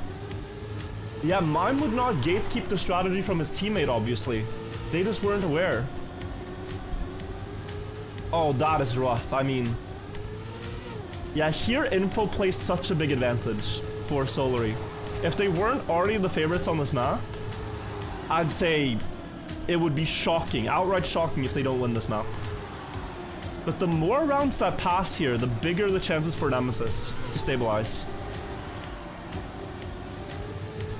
Yeah, Mime would not gatekeep the strategy from his teammate, obviously. They just weren't aware. Oh, that is rough. I mean... Yeah, here info plays such a big advantage for Solary. If they weren't already the favorites on this map, I'd say it would be shocking, outright shocking if they don't win this map. But the more rounds that pass here, the bigger the chances for Nemesis to stabilize.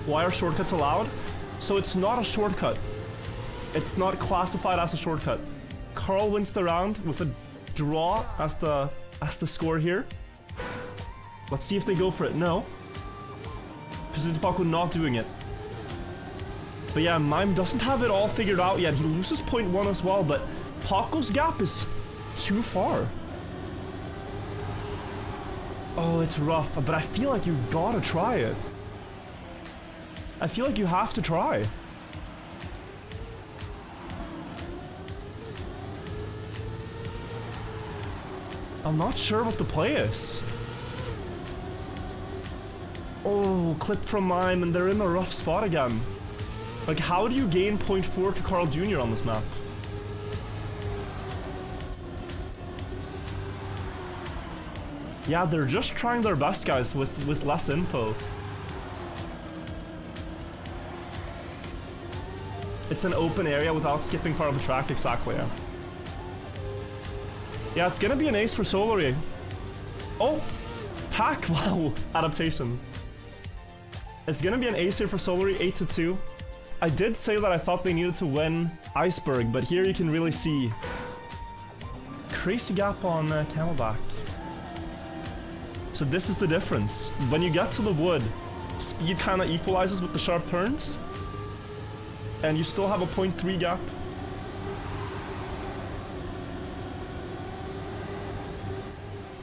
Why are shortcuts allowed? So it's not a shortcut. It's not classified as a shortcut. Carl wins the round with a draw as the score here. Let's see if they go for it. No. Paco not doing it. But yeah, Mime doesn't have it all figured out yet. He loses 0.1 as well, but Paco's gap is too far. Oh, it's rough, but I feel like you gotta try it. I feel like you have to try. I'm not sure what the play is. Oh, clip from Mime, and they're in a rough spot again. Like, how do you gain 0.4 to Carl Jr. on this map? Yeah, they're just trying their best, guys, with less info. It's an open area without skipping part of the track, exactly, yeah. Yeah, it's gonna be an ace for Solary. Oh! Pack, wow, adaptation. It's gonna be an ace here for Solary, 8-2. I did say that I thought they needed to win Iceberg, but here you can really see crazy gap on Camelback. So this is the difference. When you get to the wood, speed kind of equalizes with the sharp turns, and you still have a 0.3 gap.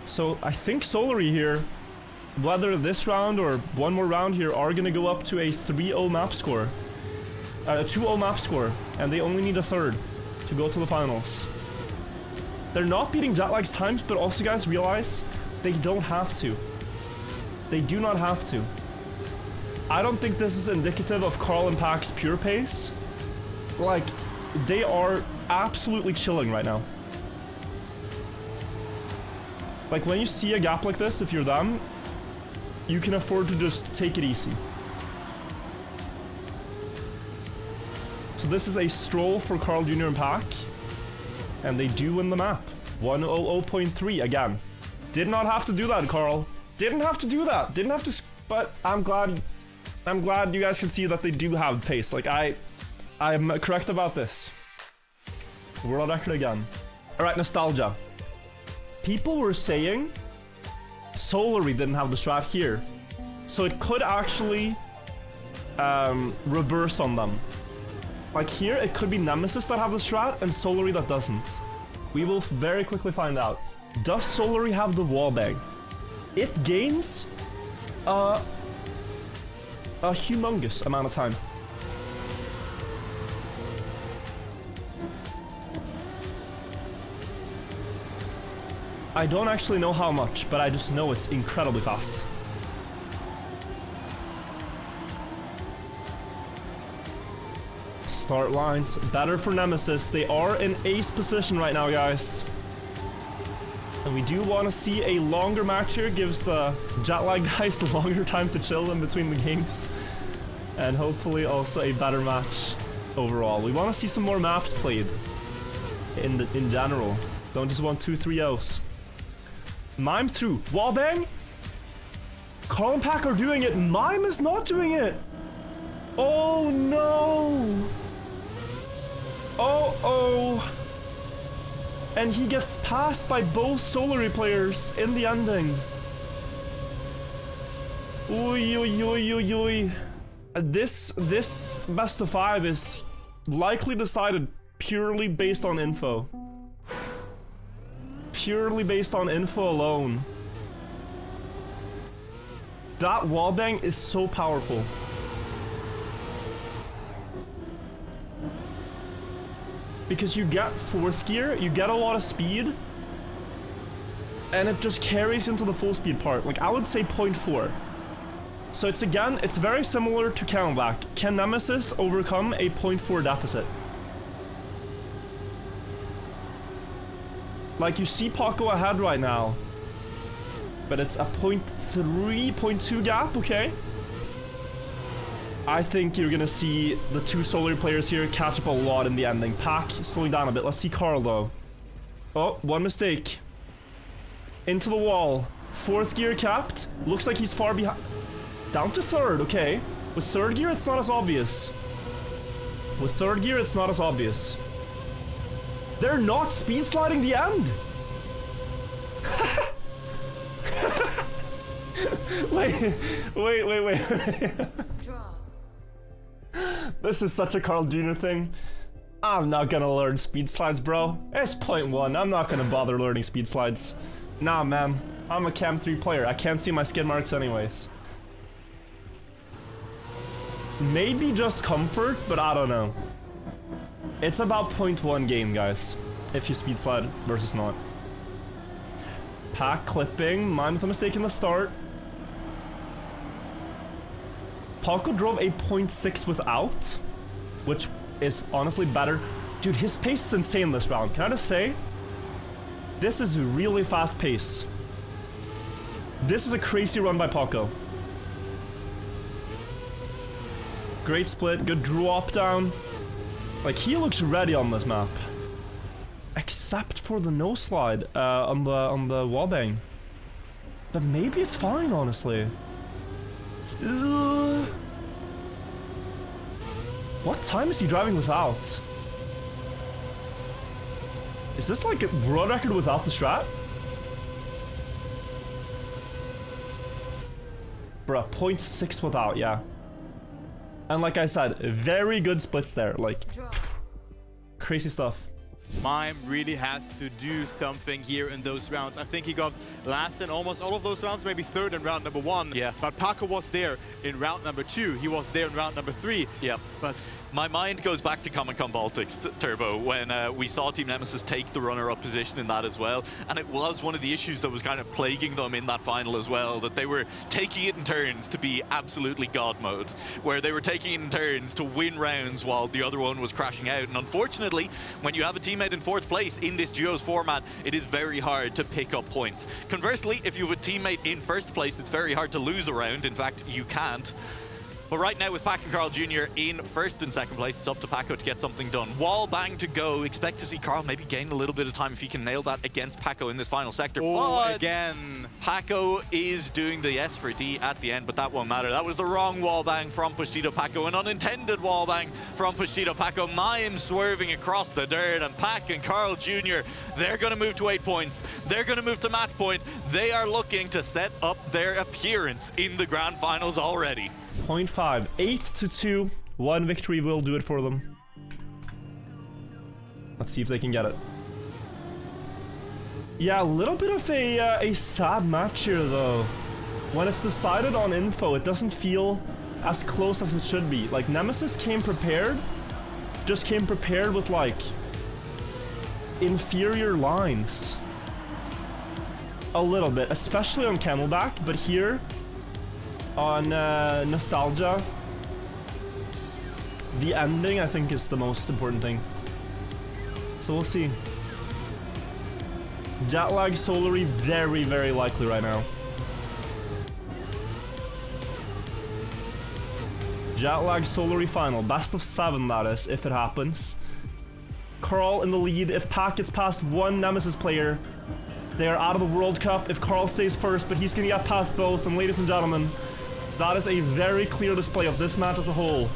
So I think Solary here, whether this round or one more round here, are gonna go up to a 3-0 map score. A 2-0 map score, and they only need a third to go to the finals. They're not beating Jetlag's times, but also, guys, realize they don't have to. They do not have to. I don't think this is indicative of Carl and Pack's pure pace. Like, they are absolutely chilling right now. Like, when you see a gap like this, if you're them, you can afford to just take it easy. So this is a stroll for Carl Jr. and Pack, and they do win the map. 100.3 again. Did not have to do that, Carl. Didn't have to do that. Didn't have to, but I'm glad you guys can see that they do have pace. Like, I'm correct about this. World record again. All right, nostalgia. People were saying Solary didn't have the strat here, so it could actually reverse on them. Like here, it could be Nemesis that have the strat and Solary that doesn't. We will very quickly find out. Does Solary have the wallbang? It gains a humongous amount of time. I don't actually know how much, but I just know it's incredibly fast. Start lines, better for Nemesis. They are in ace position right now, guys. And we do want to see a longer match here. Gives the Jetlag guys longer time to chill in between the games. And hopefully also a better match overall. We want to see some more maps played in general. Don't just want 2-3-0s. Mime through. Wallbang? Carl and Pack are doing it. Mime is not doing it. Oh no. Oh. And he gets passed by both Solary players in the ending. Oi. This best of 5 is likely decided purely based on info. Purely based on info alone. That wallbang is so powerful. Because you get 4th gear, you get a lot of speed, and it just carries into the full speed part. Like, I would say 0.4. So it's very similar to Camelback. Can Nemesis overcome a 0.4 deficit? Like, you see Paco ahead right now, but it's a 0.3, 0.2 gap, okay? I think you're gonna see the two Solary players here catch up a lot in the ending. Pack slowing down a bit. Let's see Carl though. Oh, one mistake. Into the wall. 4th gear capped. Looks like he's far behind. Down to 3rd, okay. With 3rd gear, it's not as obvious. With 3rd gear, it's not as obvious. They're not speed sliding the end. Wait. This is such a Carl Jr. thing. I'm not gonna learn speed slides, bro. It's 0.1. I'm not gonna bother learning speed slides. Nah, man. I'm a Cam 3 player. I can't see my skid marks anyways. Maybe just comfort, but I don't know. It's about 0.1 gain, guys. If you speed slide versus not. Pack clipping. Mine with a mistake in the start. Paco drove a 0.6 without, which is honestly better. Dude, his pace is insane this round. Can I just say? This is really fast pace. This is a crazy run by Paco. Great split, good drop down. Like, he looks ready on this map. Except for the no slide on the wallbang. But maybe it's fine, honestly. What time is he driving without? Is this like a world record without the strat? Bruh, 0.6 without, yeah. And like I said, very good splits there, like, crazy stuff. Mime really has to do something here in those rounds. I think he got last in almost all of those rounds, maybe third in round number 1. Yeah. But Paco was there in round number 2. He was there in round number 3. Yeah. But my mind goes back to Comic-Con Baltics, Turbo, when we saw Team Nemesis take the runner-up position in that as well. And it was one of the issues that was kind of plaguing them in that final as well, that they were taking it in turns to be absolutely God mode, where they were taking it in turns to win rounds while the other one was crashing out. And unfortunately, when you have a teammate in 4th place in this duos format, it is very hard to pick up points. Conversely, if you have a teammate in 1st place, it's very hard to lose a round. In fact, you can't. But right now with Pac and Carl Jr. in 1st and 2nd place, it's up to Paco to get something done. Wall bang to go. Expect to see Carl maybe gain a little bit of time if he can nail that against Paco in this final sector. oh, But again. Paco is doing the S for D at the end, but that won't matter. That was the wrong wall bang from Pushito Paco, an unintended wall bang from Pushito Paco. Mime swerving across the dirt, and Pac and Carl Jr., they're going to move to 8 points. They're going to move to match point. They are looking to set up their appearance in the grand finals already. 0.5, 8-2. One victory will do it for them. Let's see if they can get it. Yeah, a little bit of a sad match here, though. When it's decided on info, it doesn't feel as close as it should be. Like, Nemesis came prepared, just came prepared with, like, inferior lines. A little bit, especially on Camelback, but here, on Nostalgia, the ending, I think, is the most important thing. So we'll see. Jetlag, Solary, very, very likely right now. Jetlag, Solary final. Best of 7, that is, if it happens. Carl in the lead. If Pac gets past one Nemesis player, they are out of the World Cup. If Carl stays first, but he's going to get past both. And ladies and gentlemen, that is a very clear display of this match as a whole.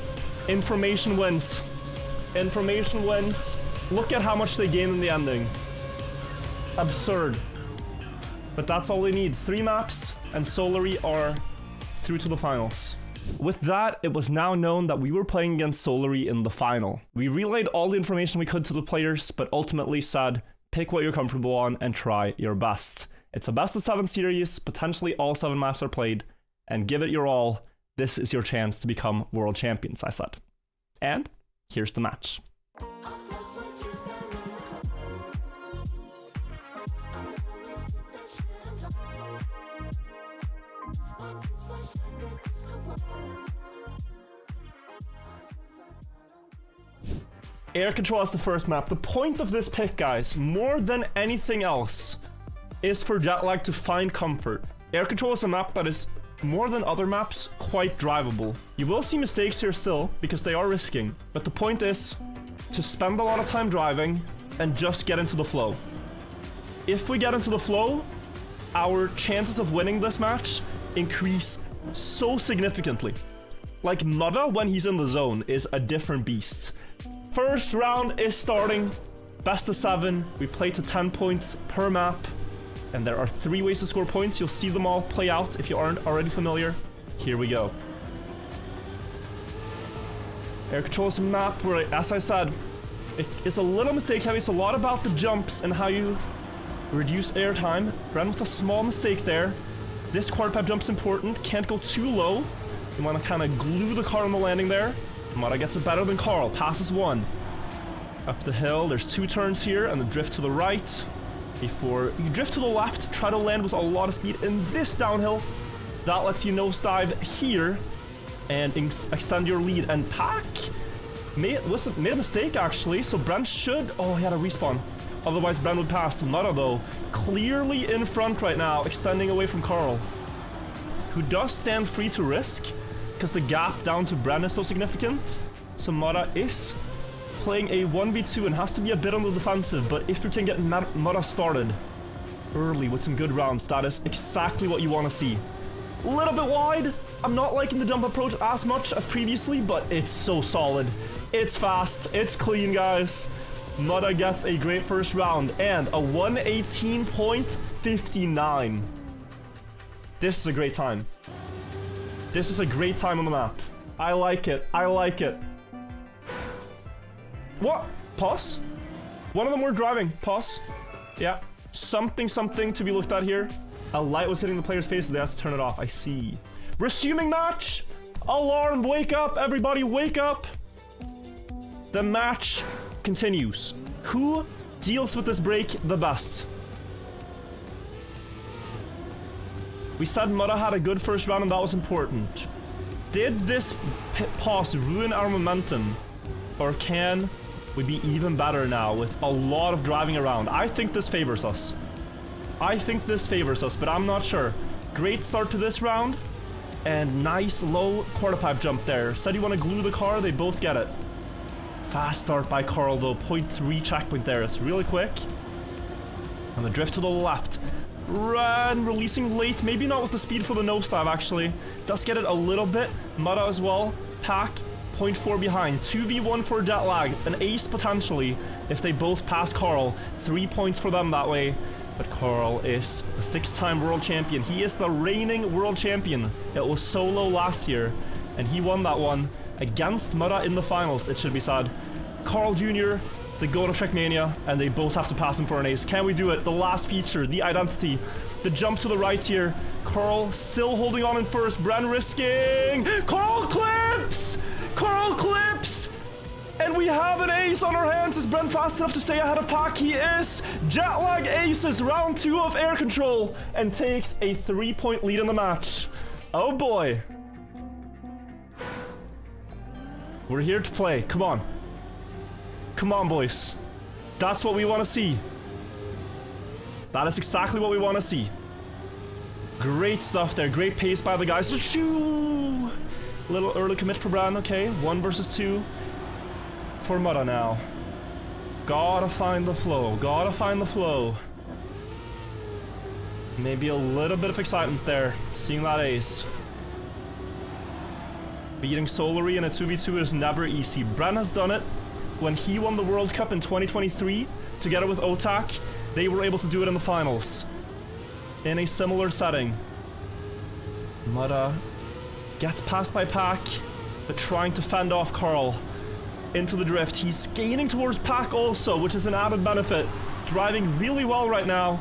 Information wins. Information wins. Look at how much they gain in the ending. Absurd. But that's all they need. 3 maps, and Solary are through to the finals. With that, it was now known that we were playing against Solary in the final. We relayed all the information we could to the players, but ultimately said, pick what you're comfortable on and try your best. It's a best of 7 series, potentially all 7 maps are played, and give it your all. This is your chance to become world champions, I said. And here's the match. Air Control is the first map. The point of this pick, guys, more than anything else, is for Jetlag to find comfort. Air Control is a map that is, more than other maps, quite drivable. You will see mistakes here still, because they are risking, but the point is to spend a lot of time driving and just get into the flow. If we get into the flow, our chances of winning this match increase so significantly. Like, Mudda, when he's in the zone, is a different beast. First round is starting. best of 7. We play to 10 points per map. And there are 3 ways to score points. You'll see them all play out if you aren't already familiar. Here we go. Air control is a map where, as I said, it's a little mistake heavy. It's a lot about the jumps and how you reduce air time. Bren with a small mistake there. This quarter pipe jump's important. Can't go too low. You want to kind of glue the car on the landing there. Mara gets it better than Carl. Passes 1. Up the hill. There's 2 turns here and the drift to the right. Before you drift to the left, try to land with a lot of speed in this downhill. That lets you nosedive here and extend your lead. And Pack made a mistake actually, so Brent should... Oh, he had a respawn. Otherwise, Brent would pass. Mara, though, clearly in front right now, extending away from Carl, who does stand free to risk because the gap down to Brent is so significant. So Mara is playing a 1v2 and has to be a bit on the defensive, but if you can get Mara started early with some good rounds, that is exactly what you want to see. A little bit wide. I'm not liking the jump approach as much as previously, but it's so solid. It's fast. It's clean, guys. Mara gets a great first round and a 118.59. This is a great time. This is a great time on the map. I like it. I like it. What? Pause? One of them were driving. Pause. Yeah. Something to be looked at here. A light was hitting the player's face, so they have to turn it off. I see. Resuming match! Alarm, wake up! Everybody, wake up! The match continues. Who deals with this break the best? We said Mara had a good first round and that was important. Did this pause ruin our momentum? Or can we be even better now with a lot of driving around? I think this favors us. I think this favors us, but I'm not sure. Great start to this round. And nice low quarter pipe jump there. Said you want to glue the car, they both get it. Fast start by Carl though, 0.3 checkpoint there. It's really quick. And the drift to the left. Run, releasing late, maybe not with the speed for the nosedive actually. Does get it a little bit. Mara as well. Pack, 0.4 behind. 2v1 for Jetlag. An ace potentially if they both pass Carl. 3 points for them that way. But Carl is a 6-time world champion. He is the reigning world champion. It was solo last year, and he won that one against Mara in the finals, it should be said. Carl Jr., the GOAT of Trackmania, and they both have to pass him for an ace. Can we do it? The last feature, the identity, the jump to the right here. Carl still holding on in first. Bren risking. Carl clips! Carl clips! And we have an ace on our hands. Is Bren fast enough to stay ahead of Pac? He is. Jetlag aces round 2 of air control and takes a 3-point lead in the match. Oh boy. We're here to play. Come on. Come on, boys. That's what we want to see. That is exactly what we want to see. Great stuff there. Great pace by the guys. Little early commit for Bren. Okay, 1 versus 2. For Mara now. Gotta find the flow. Gotta find the flow. Maybe a little bit of excitement there. Seeing that ace. Beating Solary in a 2v2 is never easy. Bren has done it. When he won the World Cup in 2023, together with Otak, they were able to do it in the finals. In a similar setting. Mara gets passed by Pac, but trying to fend off Carl. Into the drift. He's gaining towards Pac also, which is an added benefit. Driving really well right now.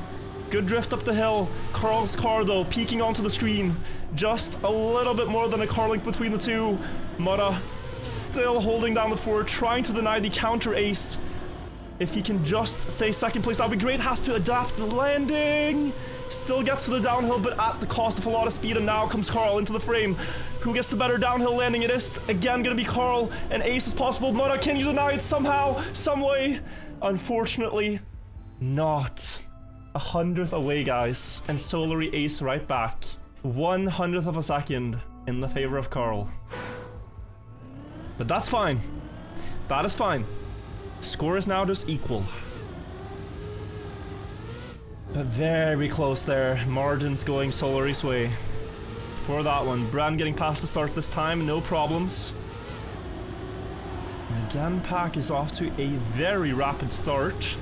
Good drift up the hill. Carl's car though peeking onto the screen. Just a little bit more than a car length between the two. Mara still holding down the fort, trying to deny the counter ace. If he can just stay second place, that would be great. Has to adapt the landing. Still gets to the downhill, but at the cost of a lot of speed, and now comes Carl into the frame. Who gets the better downhill landing? It is, again, gonna be Carl. An ace is possible. Mara, can you deny it somehow, some way? Unfortunately, not. 100th away, guys. And Solary ace right back. 100th of a second in the favor of Carl. But that's fine. That is fine. Score is now just equal. But very close there. Margins going Solary's way. For that one. Bren getting past the start this time. No problems. Again, Pack is off to a very rapid start.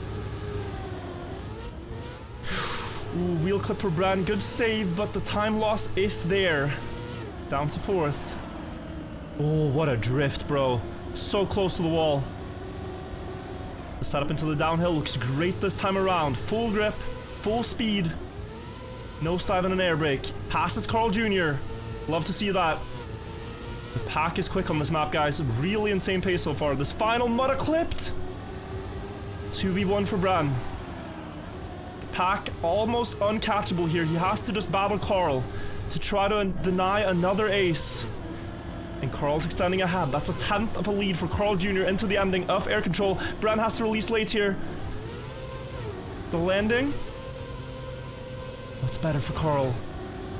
Ooh, wheel clip for Bran. Good save, but the time loss is there. Down to 4th. Oh, what a drift, bro. So close to the wall. The setup into the downhill looks great this time around. Full grip, full speed. Nosedive and an air brake. Passes Carl Jr. Love to see that. The Pack is quick on this map, guys. Really insane pace so far. This final Mutta clipped. 2v1 for Bran. Pack almost uncatchable here. He has to just battle Carl to try to deny another ace. And Carl's extending ahead. That's a 10th of a lead for Carl Jr. into the ending of air control. Bran has to release late here. The landing. Oh, it's better for Carl.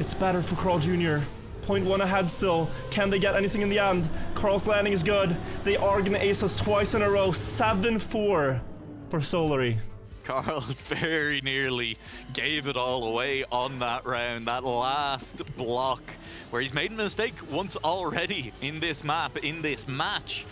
It's better for Carl Jr. 0.1 ahead still. Can they get anything in the end? Carl's landing is good. They are going to ace us twice in a row. 7-4 for Solary. Carl very nearly gave it all away on that round, that last block, where he's made a mistake once already in this map, in this match.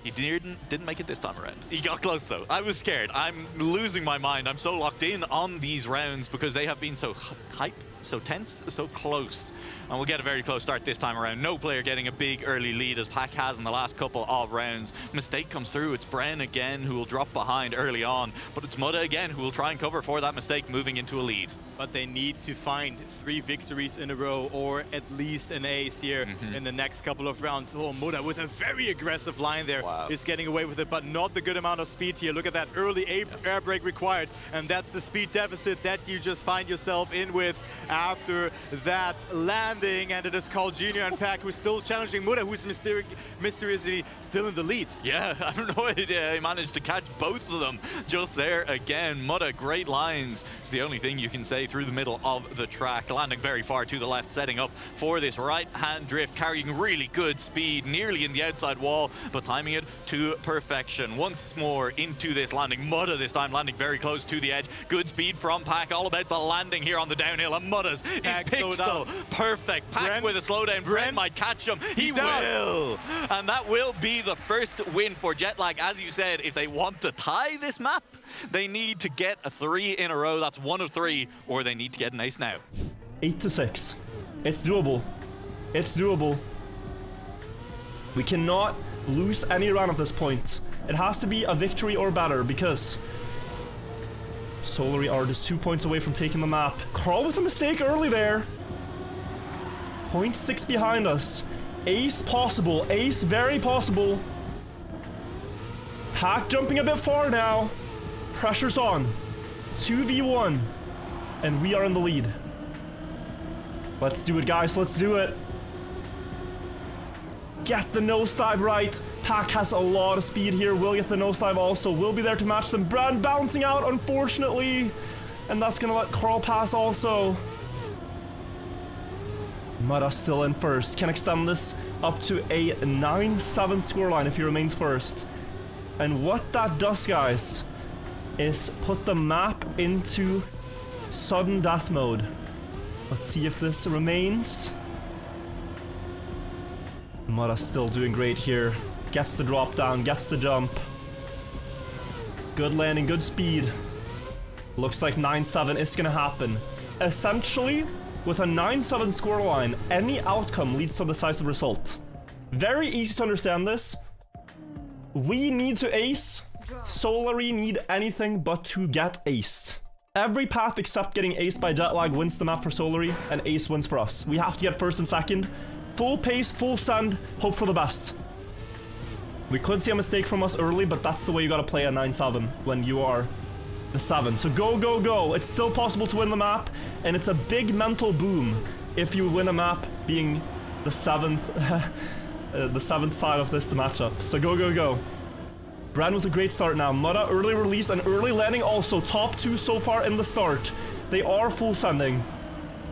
He didn't make it this time around. He got close though. I was scared. I'm losing my mind. I'm so locked in on these rounds because they have been so hype, so tense, so close. And we'll get a very close start this time around. No player getting a big early lead as Pack has in the last couple of rounds. Mistake comes through. It's Bren again who will drop behind early on, but it's Mutta again who will try and cover for that mistake, moving into a lead. But they need to find 3 victories in a row, or at least an ace here in the next couple of rounds. Oh, Mutta with a very aggressive line there is getting away with it, but not the good amount of speed here. Look at that early air brake required, and that's the speed deficit that you just find yourself in with after that landing. And it is Carl Jr. and Pack who's still challenging Mutta, who's mysteriously still in the lead. Yeah, I have no idea. He managed to catch both of them just there again. Mutta, great lines. It's the only thing you can say through the middle of the track. Landing very far to the left, setting up for this right-hand drift, carrying really good speed, nearly in the outside wall, but timing it to perfection. Once more into this landing. Mutta this time landing very close to the edge. Good speed from Pack, all about the landing here on the downhill. And Mutta's is pixel perfect. Pack with a slowdown. Bren might catch him. He will. And that will be the first win for Jetlag. As you said, if they want to tie this map, they need to get a 3 in a row. That's 1 of 3, or they need to get an ace now. 8-6. It's doable. It's doable. We cannot lose any round at this point. It has to be a victory or better, because Solary are just 2 points away from taking the map. Carl with a mistake early there. 0.6 behind us. Ace possible. Ace very possible. Pack jumping a bit far now. Pressure's on. 2v1. And we are in the lead. Let's do it, guys. Let's do it. Get the nosedive right. Pack has a lot of speed here. Will get the nosedive also. Will be there to match them. Bran bouncing out, unfortunately. And that's going to let Carl pass also. Mutta still in first. Can extend this up to a 9-7 scoreline if he remains first. And what that does, guys, is put the map into sudden death mode. Let's see if this remains. Mutta still doing great here. Gets the drop down, gets the jump. Good landing, good speed. Looks like 9-7 is gonna happen. Essentially, with a 9-7 scoreline, any outcome leads to a decisive result. Very easy to understand this. We need to ace. Solary need anything but to get aced. Every path except getting aced by Jetlag wins the map for Solary, and ace wins for us. We have to get first and second. Full pace, full send, hope for the best. We could see a mistake from us early, but that's the way you gotta play a 9-7 when you are the 7. So go, go, go. It's still possible to win the map, and it's a big mental boom if you win a map being the 7th, the 7th side of this matchup. So go, go, go. Bran with a great start now. Mutta early release and early landing also. Top 2 so far in the start. They are full sending.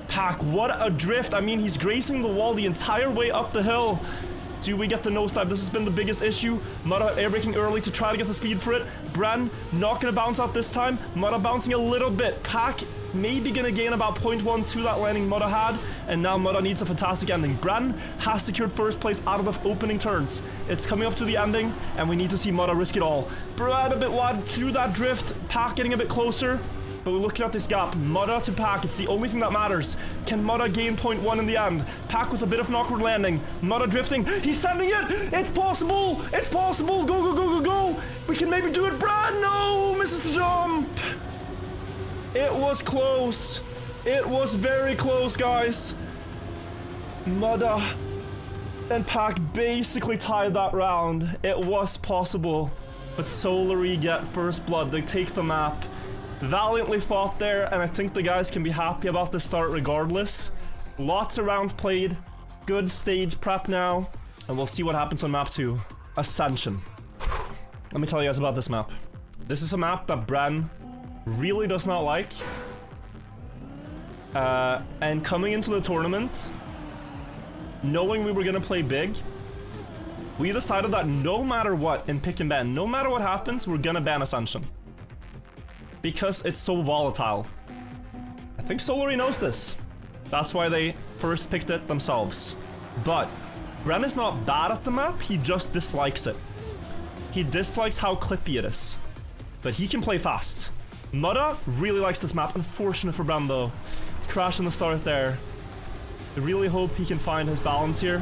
Pack, what a drift. I mean, he's gracing the wall the entire way up the hill. Do we get the nosedive? This has been the biggest issue. Mutta airbraking early to try to get the speed for it. Bran not gonna bounce out this time. Mutta bouncing a little bit. Pack maybe gonna gain about 0.1 to that landing Mudda had, and now Mudda needs a fantastic ending. Bren has secured first place out of the opening turns. It's coming up to the ending, and we need to see Mudda risk it all. Bren a bit wide through that drift, Pack getting a bit closer, but we're looking at this gap. Mudda to Pack, it's the only thing that matters. Can Mudda gain 0.1 in the end? Pack with a bit of an awkward landing. Mudda drifting, he's sending it! It's possible! It's possible! Go, go, go, go, go! We can maybe do it, Bren! No! Misses the jump! It was close. It was very close, guys. Mudda and Pack basically tied that round. It was possible, but Solary get first blood. They take the map. Valiantly fought there, and I think the guys can be happy about the start regardless. Lots of rounds played. Good stage prep now, and we'll see what happens on map 2. Ascension. Let me tell you guys about this map. This is a map that Bren really does not like. And coming into the tournament, knowing we were gonna play big, we decided that no matter what in pick and ban, no matter what happens, we're gonna ban Ascension. Because it's so volatile. I think Solary knows this. That's why they first picked it themselves. But Bren is not bad at the map, he just dislikes it. He dislikes how clippy it is. But he can play fast. Mudda really likes this map. Unfortunate for Bren though. Crash in the start there. I really hope he can find his balance here.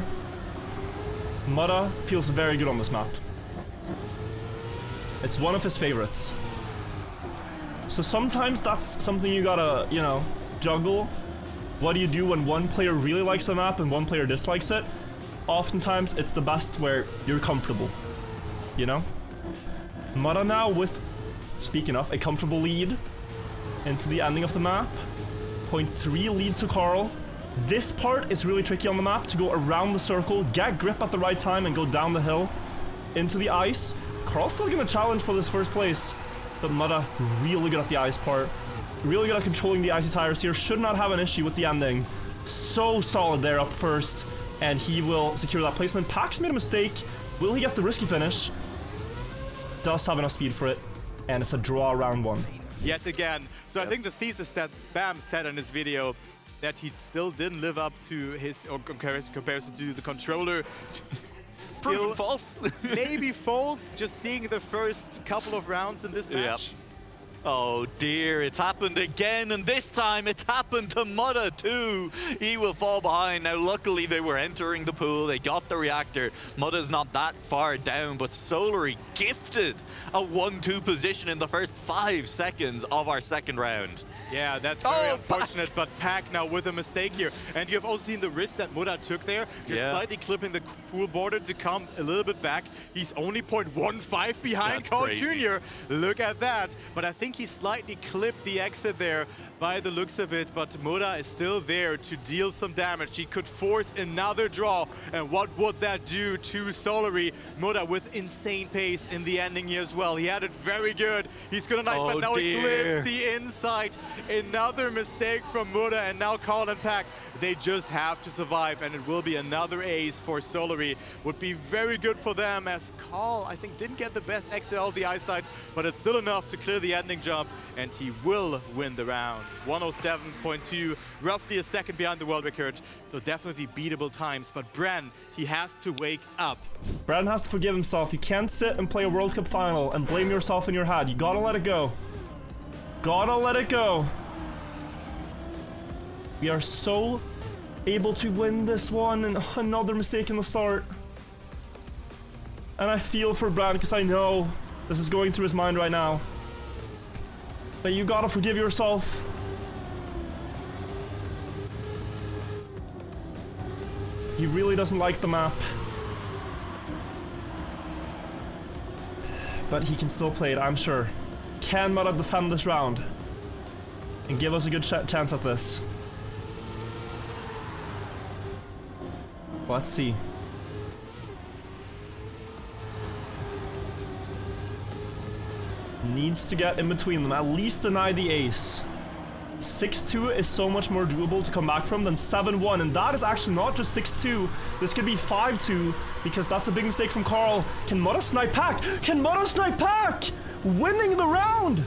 Mudda feels very good on this map. It's one of his favorites. So sometimes that's something you gotta, you know, juggle. What do you do when one player really likes the map and one player dislikes it? Oftentimes it's the best where you're comfortable. You know? Mudda now with, speaking of, a comfortable lead into the ending of the map. 0.3 lead to Carl. This part is really tricky on the map, to go around the circle, get grip at the right time, and go down the hill into the ice. Carl's still gonna challenge for this first place, but Mudda really good at the ice part. Really good at controlling the icy tires here. Should not have an issue with the ending. So solid there up first, and he will secure that placement. Pax made a mistake. Will he get the risky finish? Does have enough speed for it, and it's a draw round 1. Yet again. So I think the thesis that Spam said in his video, that he still didn't live up to his, or comparison to the controller. Proven false. Maybe false, just seeing the first couple of rounds in this match. Yep. Oh dear, it's happened again, and this time it's happened to Mudda too. He will fall behind. Now luckily they were entering the pool, they got the reactor. Mudda's not that far down, but Solary gifted a 1-2 position in the first 5 seconds of our second round. Yeah, that's very unfortunate, but Pack now with a mistake here. And you've also seen the risk that Mudda took there. Just slightly clipping the pool border to come a little bit back. He's only 0.15 behind Carl Jr. Look at that. But I think he slightly clipped the exit there by the looks of it, but Mudda is still there to deal some damage. He could force another draw, and what would that do to Solary? Mudda with insane pace in the ending here as well. He had it very good. He's gonna knife, but now he clips the inside. Another mistake from Mudda, and now Carl and Pack, they just have to survive, and it will be another ace for Solary. Would be very good for them, as Carl, I think, didn't get the best exit out of the ice side, but it's still enough to clear the ending jump, and he will win the round. 107.2, roughly a second behind the world record, so definitely beatable times. But Bren, he has to wake up. Bren has to forgive himself. You can't sit and play a World Cup final and blame yourself in your head. You gotta let it go. Gotta let it go. We are so able to win this one, and another mistake in the start. And I feel for Bren because I know this is going through his mind right now. But you gotta forgive yourself. He really doesn't like the map. But he can still play it, I'm sure. Can Mudda defend this round and give us a good chance at this? Let's see. Needs to get in between them, at least deny the ace. 6-2 is so much more doable to come back from than 7-1, and that is actually not just 6-2. This could be 5-2, because that's a big mistake from Carl. Can Mudda snipe Pack? Can Mudda snipe Pack? Winning the round!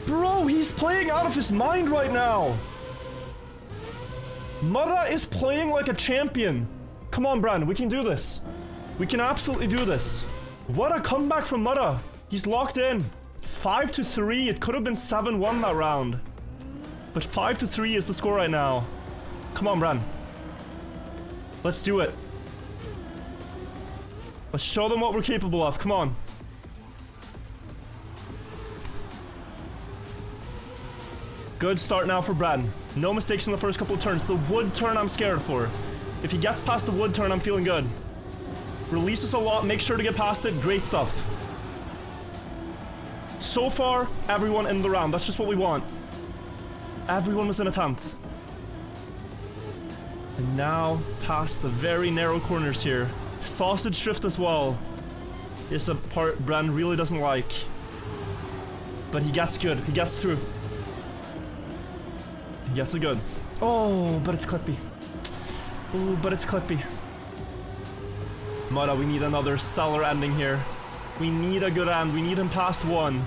Bro, he's playing out of his mind right now. Mudda is playing like a champion. Come on, Bran, we can do this. We can absolutely do this. What a comeback from Mudda. He's locked in. 5-3. It could have been 7-1 that round. But 5-3 is the score right now. Come on, Bran. Let's do it. Let's show them what we're capable of. Come on. Good start now for Bran. No mistakes in the first couple of turns. The wood turn I'm scared for. If he gets past the wood turn, I'm feeling good. Releases a lot. Make sure to get past it. Great stuff. So far, everyone in the round. That's just what we want. Everyone within a 10th. And now, past the very narrow corners here. Sausage drift as well. Is a part Bran really doesn't like. But he gets good. He gets through. He gets it good. Oh, but it's clippy. Oh, but it's clippy. Mudda, we need another stellar ending here. We need a good end. We need him past 1.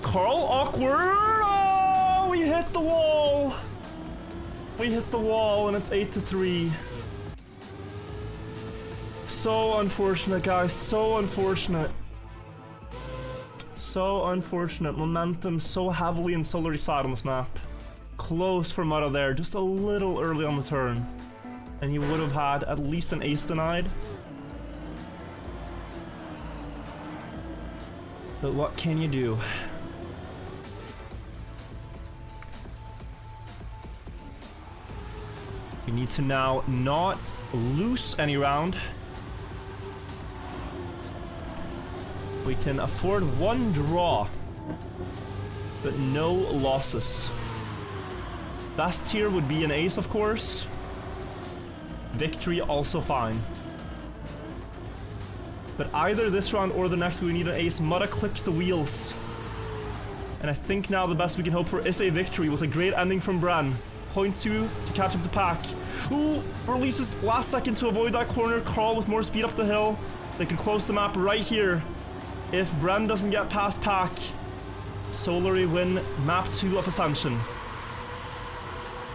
Carl, awkward. Oh, we hit the wall. We hit the wall and it's 8-3. So unfortunate, guys. So unfortunate. So unfortunate. Momentum so heavily in Solary side on this map. Close for Mudda there. Just a little early on the turn. And he would have had at least an ace denied. But what can you do? We need to now not lose any round. We can afford 1 draw, but no losses. Best tier would be an ace, of course. Victory also fine. But either this round or the next we need an ace. Mudda clips the wheels. And I think now the best we can hope for is a victory with a great ending from Bran. 0.2 to catch up the pack. Ooh, releases last second to avoid that corner. Carl with more speed up the hill. They can close the map right here. If Bran doesn't get past pack, Solary win map 2 of Ascension.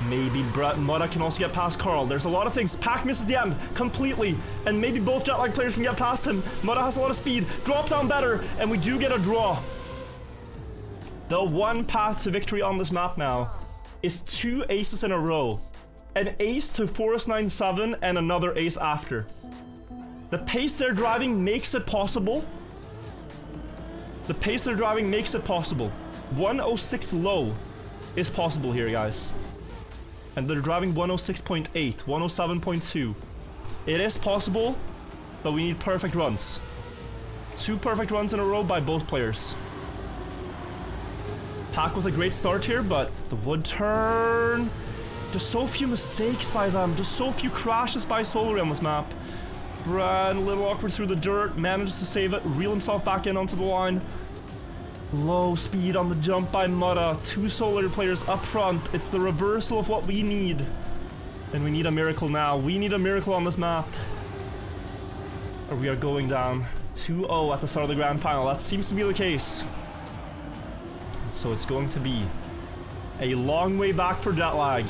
Maybe Mudda can also get past Carl. There's a lot of things. Pack misses the end completely. And maybe both Jetlag players can get past him. Mudda has a lot of speed. Drop down better. And we do get a draw. The one path to victory on this map now is 2 aces in a row. An ace to Forest 9-7 and another ace after. The pace they're driving makes it possible. The pace they're driving makes it possible. 106 low is possible here, guys. And they're driving 106.8, 107.2. It is possible, but we need perfect runs. 2 perfect runs in a row by both players. Pack with a great start here, but the wood turn. Just so few mistakes by them. Just so few crashes by Solary on this map. Bran, a little awkward through the dirt, manages to save it, reel himself back in onto the line. Low speed on the jump by Mudda. 2 Solary players up front. It's the reversal of what we need. And we need a miracle now. We need a miracle on this map. Or we are going down 2-0 at the start of the grand final. That seems to be the case. So it's going to be a long way back for Jetlag.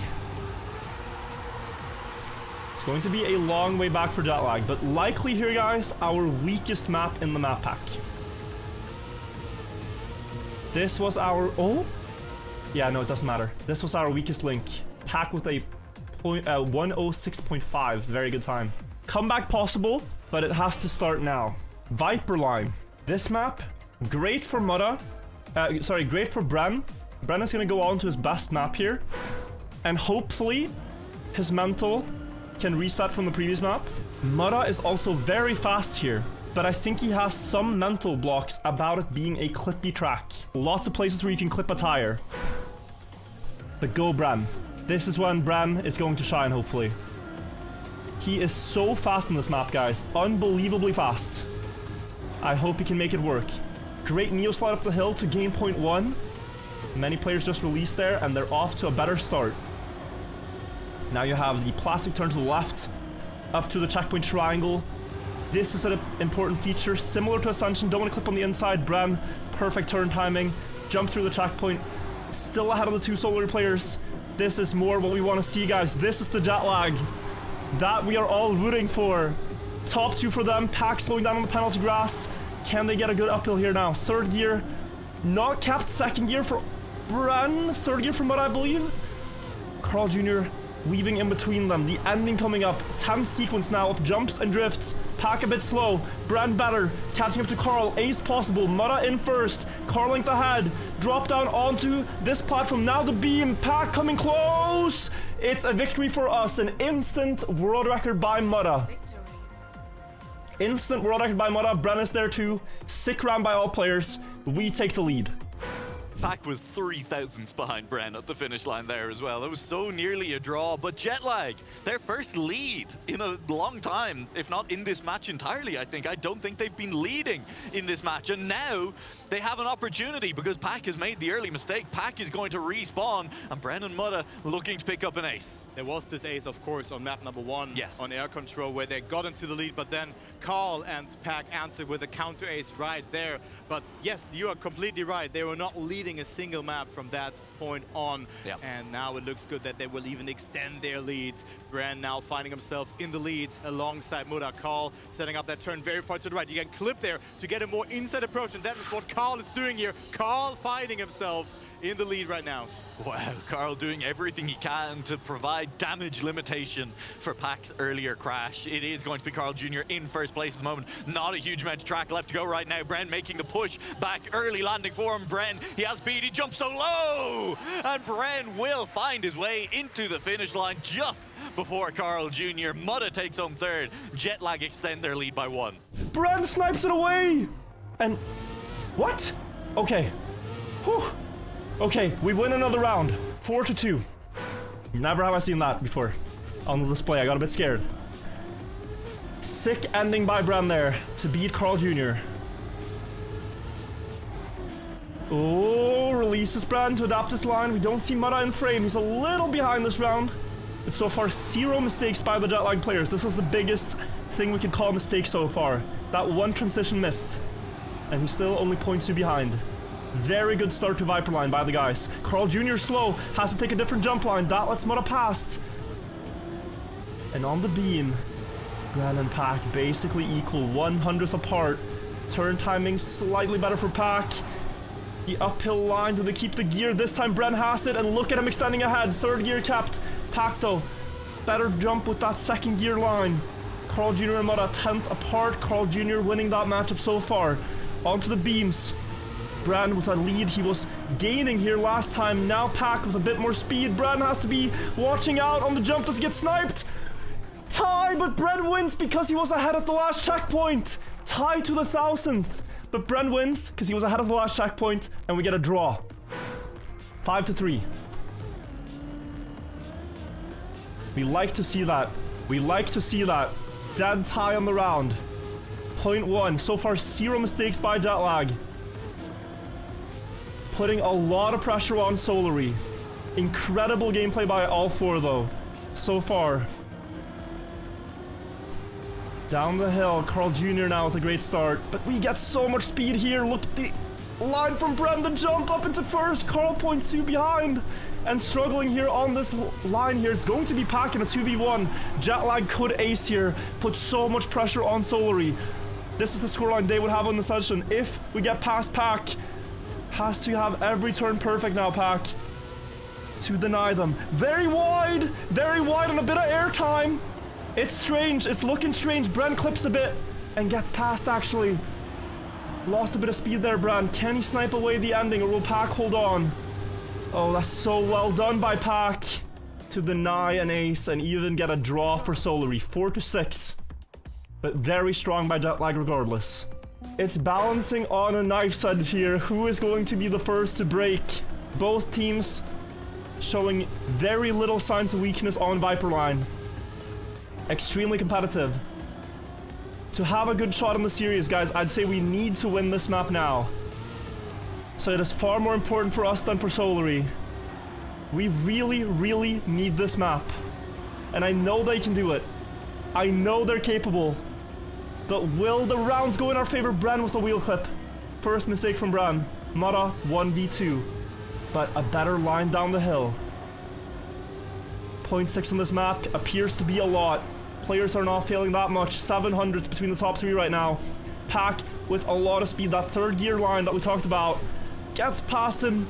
It's going to be a long way back for Jetlag, but likely here, guys, our weakest map in the map pack. This was our... Oh? Yeah, no, it doesn't matter. This was our weakest link. Pack with a 106.5. Very good time. Comeback possible, but it has to start now. Viper line. This map, great for Mudda. Sorry, great for Bran. Bran is going to go on to his best map here. And hopefully, his mental can reset from the previous map. Mudda is also very fast here, but I think he has some mental blocks about it being a clippy track. Lots of places where you can clip a tire. But go Bran. This is when Bran is going to shine, hopefully. He is so fast in this map, guys. Unbelievably fast. I hope he can make it work. Great Neo slide up the hill to gain point 1. Many players just released there, and they're off to a better start. Now you have the plastic turn to the left, up to the checkpoint triangle. This is an important feature, similar to Ascension. Don't want to clip on the inside. Bran, perfect turn timing. jump through the checkpoint. Still ahead of the two Solary players. This is more what we want to see, guys. This is the Jetlag that we are all rooting for. Top two for them. Pack slowing down on the penalty grass. Can they get a good uphill here now? Third gear. Not capped. Second gear for Bren. Third gear for Mud, I believe. Carl Jr. weaving in between them. The ending coming up. 10 sequence now of jumps and drifts. Pack a bit slow. Bren better. Catching up to Carl. Ace possible. Mutta in first. Carl length ahead. Drop down onto this platform. Now the beam. Pack coming close. It's a victory for us. An instant world record by Mutta. Instant world record by Mutta. Bren is there too. Sick round by all players. We take the lead. Pack was 3 thousandths behind Bren at the finish line there as well. It was so nearly a draw, but Jetlag, their first lead in a long time, if not in this match entirely, I think. I don't think they've been leading in this match, and now they have an opportunity because Pack has made the early mistake. Pack is going to respawn, and Bren and Mutta looking to pick up an ace. There was this ace, of course, on map number 1, yes, on air control, where they got into the lead, but then Carl and Pack answered with a counter ace right there. But yes, you are completely right. They were not leading a single map from that point on. Yep. And now it looks good that they will even extend their lead. Bren now finding himself in the lead alongside Mutta. Carl setting up that turn very far to the right. You can clip there to get a more inside approach, and that is what Carl is doing here. Carl finding himself in the lead right now. Wow, Carl doing everything he can to provide damage limitation for Pack's earlier crash. It is going to be Carl Jr. in first place at the moment. Not a huge amount of track left to go right now. Bren making the push back, early landing for him. Bren, he has speed, he jumps so low! And Bren will find his way into the finish line just before Carl Jr. Mutta takes home third. Jetlag extend their lead by 1. Bren snipes it away! And... what? Okay. Whew. Okay, we win another round. 4-2. Never have I seen that before on the display. I got a bit scared. Sick ending by Bren there to beat Carl Jr. Oh, releases Bren to adapt his line. We don't see Mutta in frame. He's a little behind this round. But so far, 0 mistakes by the Jetlag players. This is the biggest thing we could call a mistake so far. That one transition missed. And he's still only 0.2 behind. Very good start to Viper line by the guys. Carl Jr. slow, has to take a different jump line. That lets Mutta past. And on the beam, Bren and Pack basically equal, 1/100th apart. Turn timing slightly better for Pack. The uphill line, do they keep the gear? This time Bren has it, and look at him extending ahead. Third gear kept. Pack though, better jump with that second gear line. Carl Jr. and Mutta 10th apart. Carl Jr. winning that matchup so far. Onto the beams. Bren with a lead he was gaining here last time. Now Pack with a bit more speed. Bren has to be watching out on the jump. Does he get sniped? Tie, but Bren wins because he was ahead at the last checkpoint. Tie to the 1000th. But Bren wins because he was ahead of the last checkpoint, and we get a draw. 5-3. We like to see that. We like to see that. Dead tie on the round. 0.1. So far, 0 mistakes by Jetlag. Putting a lot of pressure on Solary. Incredible gameplay by all 4 though, so far. Down the hill, Carl Jr. now with a great start, but we get so much speed here. Look at the line from Bren, the jump up into first. Carl 0.2 behind and struggling here on this line here. It's going to be Pack in a 2v1. Jetlag could ace here, put so much pressure on Solary. This is the scoreline they would have on the session if we get past Pack. Has to have every turn perfect now, Pack, to deny them. Very wide and a bit of air time. It's strange, it's looking strange. Bren clips a bit and gets past actually. Lost a bit of speed there, Bren. Can he snipe away the ending or will Pack hold on? Oh, that's so well done by Pack to deny an ace and even get a draw for Solary. 4-6, but very strong by Jetlag regardless. It's balancing on a knife's edge here. Who is going to be the first to break? Both teams showing very little signs of weakness on Viper line. Extremely competitive. To have a good shot in the series, guys, I'd say we need to win this map now. So it is far more important for us than for Solary. We really, really need this map. And I know they can do it. I know they're capable. But will the rounds go in our favor? Bren with the wheel clip. First mistake from Bren. Mudda 1v2, but a better line down the hill. 0.6 on this map appears to be a lot. Players are not failing that much. 700s between the top 3 right now. Pack with a lot of speed. That third gear line that we talked about gets past him.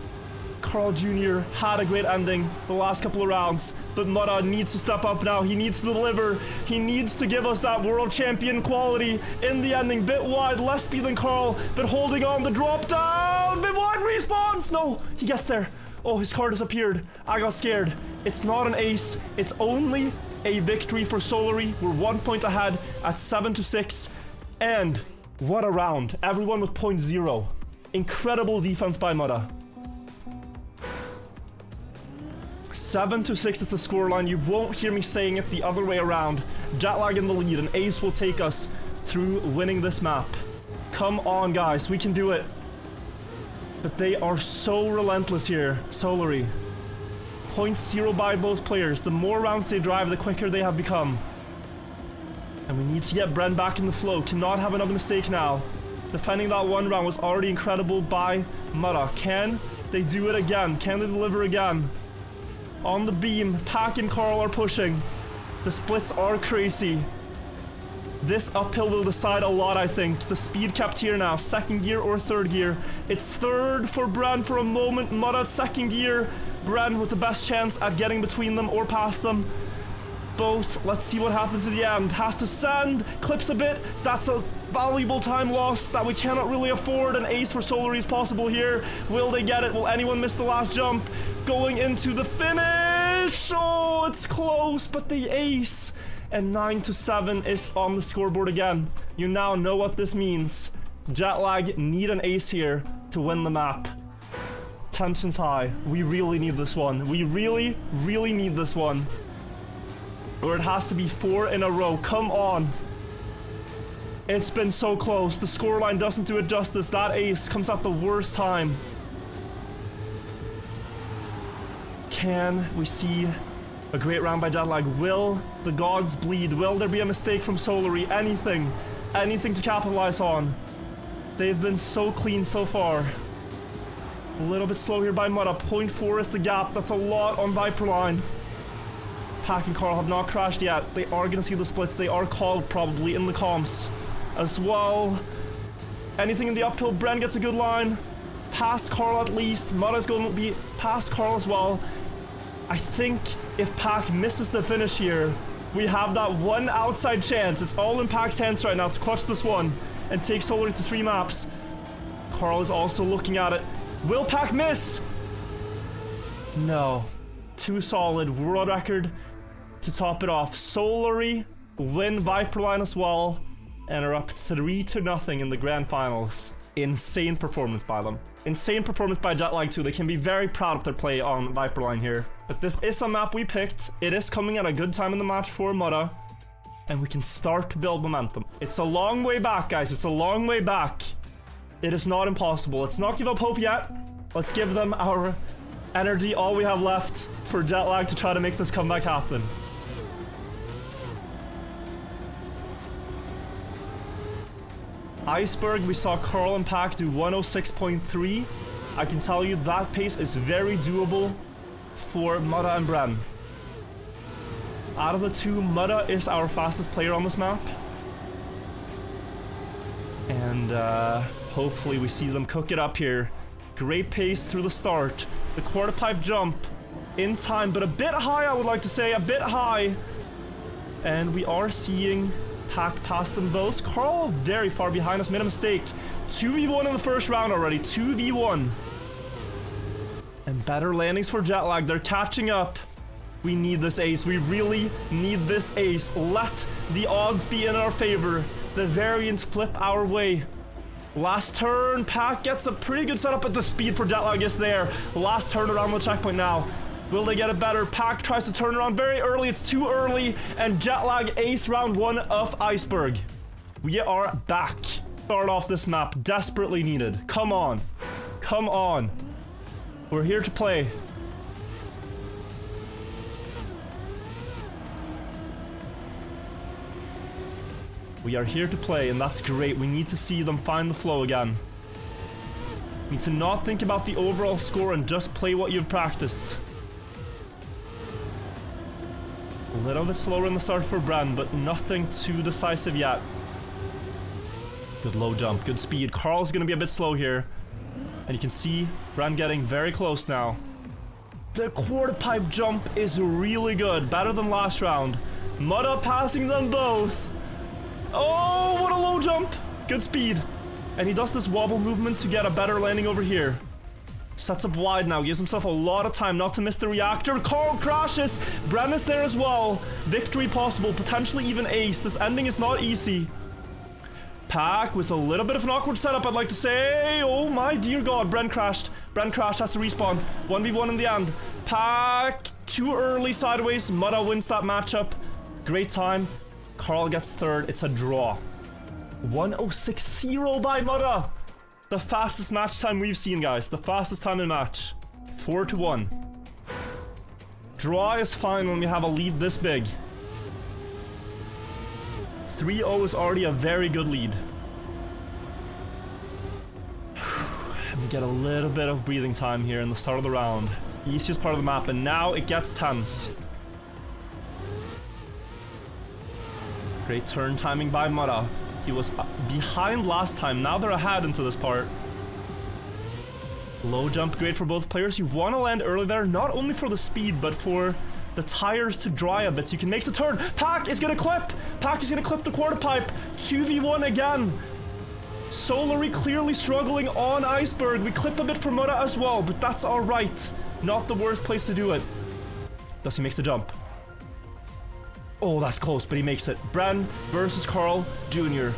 Carl Jr. had a great ending the last couple of rounds, but Mudda needs to step up now. He needs to deliver. He needs to give us that world champion quality in the ending. Bit wide, less speed than Carl, but holding on the drop down. Bit wide respawns. No, he gets there. Oh, his car disappeared. I got scared. It's not an ace. It's only a victory for Solary. We're 1 point ahead at 7-6. And what a round. Everyone with 0.0. Incredible defense by Mudda. 7-6 is the scoreline. You won't hear me saying it the other way around. Jetlag in the lead, and Ace will take us through winning this map. Come on, guys, we can do it. But they are so relentless here, Solary. 0.0 by both players. The more rounds they drive, the quicker they have become. And we need to get Bren back in the flow. Cannot have another mistake now. Defending that one round was already incredible by Mudda. Can they do it again? Can they deliver again? On the beam, Pack and Carl are pushing. The splits are crazy. This uphill will decide a lot, I think. The speed kept here now. Second gear or third gear. It's third for Bren for a moment. Mudda second gear. Bren with the best chance at getting between them or past them. Both. Let's see what happens at the end. Has to send. Clips a bit. That's a valuable time loss that we cannot really afford. An ace for Solary is possible here. Will they get it? Will anyone miss the last jump? Going into the finish. Oh, it's close, but the ace. And 9-7 is on the scoreboard again. You now know what this means. Jetlag need an ace here to win the map. Tension's high. We really need this one. We really, really need this one. Or it has to be 4 in a row. Come on. It's been so close. The scoreline doesn't do it justice. That ace comes at the worst time. Can we see a great round by Jetlag? Will the gods bleed? Will there be a mistake from Solary? Anything. Anything to capitalize on. They've been so clean so far. A little bit slow here by Mudda. 0.4 is the gap. That's a lot on Viper line. Pack and Carl have not crashed yet. They are going to see the splits. They are called probably in the comps as well. Anything in the uphill. Bren gets a good line. Past Carl at least. Mudda's going to be past Carl as well. I think if Pack misses the finish here, we have that one outside chance. It's all in Pack's hands right now to clutch this one and take Solary to 3 maps. Carl is also looking at it. Will Pack miss? No. Too solid. World record to top it off. Solary win Viper line as well and are up 3-0 in the grand finals. Insane performance by them. Insane performance by Jetlag too. They can be very proud of their play on Viper line here. But this is a map we picked. It is coming at a good time in the match for Mudda. And we can start to build momentum. It's a long way back, guys. It's a long way back. It is not impossible. Let's not give up hope yet. Let's give them our energy, all we have left for Jetlag to try to make this comeback happen. Iceberg, we saw Carl and Pack do 106.3. I can tell you that pace is very doable for Mudda and Bren. Out of the two, Mudda is our fastest player on this map. And hopefully we see them cook it up here. Great pace through the start. The quarter pipe jump in time, but a bit high, I would like to say, a bit high. And we are seeing Pack past them both. Carl very far behind us, made a mistake. 2v1 in the first round already, 2v1. And better landings for Jetlag, they're catching up. We need this ace, we really need this ace. Let the odds be in our favor. The variants flip our way. Last turn, Pack gets a pretty good setup, but the speed for Jetlag is there. Last turn around the checkpoint now. Will they get it better? Pack tries to turn around very early. It's too early. And Jetlag ace round 1 of Iceberg. We are back. Start off this map. Desperately needed. Come on. Come on. We're here to play. We are here to play, and that's great. We need to see them find the flow again. You need to not think about the overall score and just play what you've practiced. A little bit slower in the start for Bren, but nothing too decisive yet. Good low jump, good speed. Carl's gonna be a bit slow here. And you can see Bren getting very close now. The quarter pipe jump is really good, better than last round. Mutta passing them both. Oh, what a low jump. Good speed. And he does this wobble movement to get a better landing over here. Sets up wide now, gives himself a lot of time not to miss the reactor. Carl crashes. Bren is there as well. Victory possible, potentially even ace. This ending is not easy. Pack with a little bit of an awkward setup, I'd like to say. Oh my dear god, Bren crashed. Bren crashed, has to respawn. 1v1 in the end. Pack too early sideways. Mutta wins that matchup. Great time. Carl gets third. It's a draw. 1:06.0 by Mutta. The fastest match time we've seen, guys. The fastest time in match. 4-1. Draw is fine when we have a lead this big. 3-0 is already a very good lead. And we get a little bit of breathing time here in the start of the round. Easiest part of the map, and now it gets tense. Great turn timing by Mutta. He was behind last time, now they're ahead into this part. Low jump, great for both players. You want to land early there, not only for the speed, but for the tires to dry a bit so you can make the turn. Pack is gonna clip! Pack is gonna clip the quarter pipe. 2v1 again. Solary clearly struggling on Iceberg. We clip a bit for Mutta as well, but that's alright. Not the worst place to do it. Does he make the jump? Oh, that's close, but he makes it. Bren versus Carl Jr.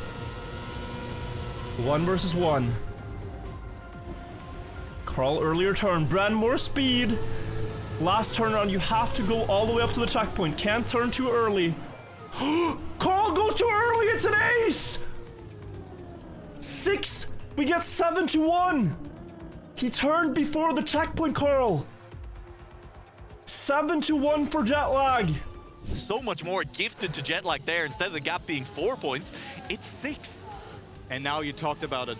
1 versus 1. Carl earlier turn. Bren more speed. Last turnaround, you have to go all the way up to the checkpoint. Can't turn too early. Carl goes too early. It's an ace. 6. We get 7-1. He turned before the checkpoint, Carl. 7-1 for Jetlag. So much more gifted to Jetlag there. Instead of the gap being 4 points, it's 6. And now you talked about it.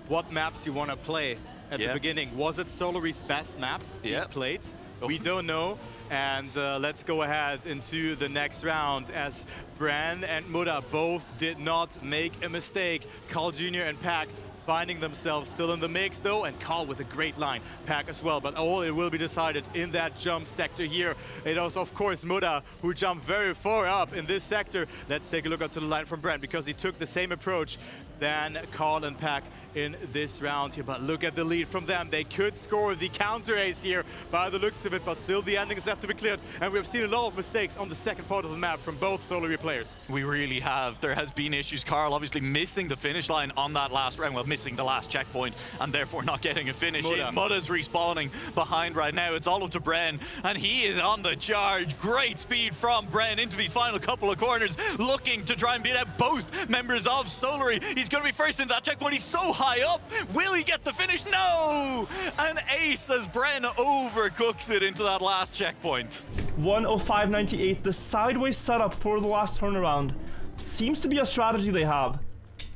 What maps you want to play at the beginning. Was it Solary's best maps he played? We don't know. And let's go ahead into the next round as Bren and Mutta both did not make a mistake. Carl Jr. and Pack finding themselves still in the mix though, and Carl with a great line. Pack as well, but all it will be decided in that jump sector here. It was of course Mutta who jumped very far up in this sector. Let's take a look onto the line from Bren because he took the same approach than Carl and Pack in this round here. But look at the lead from them. They could score the counter ace here by the looks of it, but still the endings have to be cleared. And we've seen a lot of mistakes on the second part of the map from both Solary players. We really have. There has been issues. Carl obviously missing the finish line on that last round, well, missing the last checkpoint and therefore not getting a finish. Mutta's respawning behind right now. It's all up to Bren and he is on the charge. Great speed from Bren into these final couple of corners, looking to try and beat out both members of Solary. He's going to be first into that checkpoint. He's so high up. Will he get the finish? No! An ace as Bren overcooks it into that last checkpoint. 1:05.98. The sideways setup for the last turnaround seems to be a strategy they have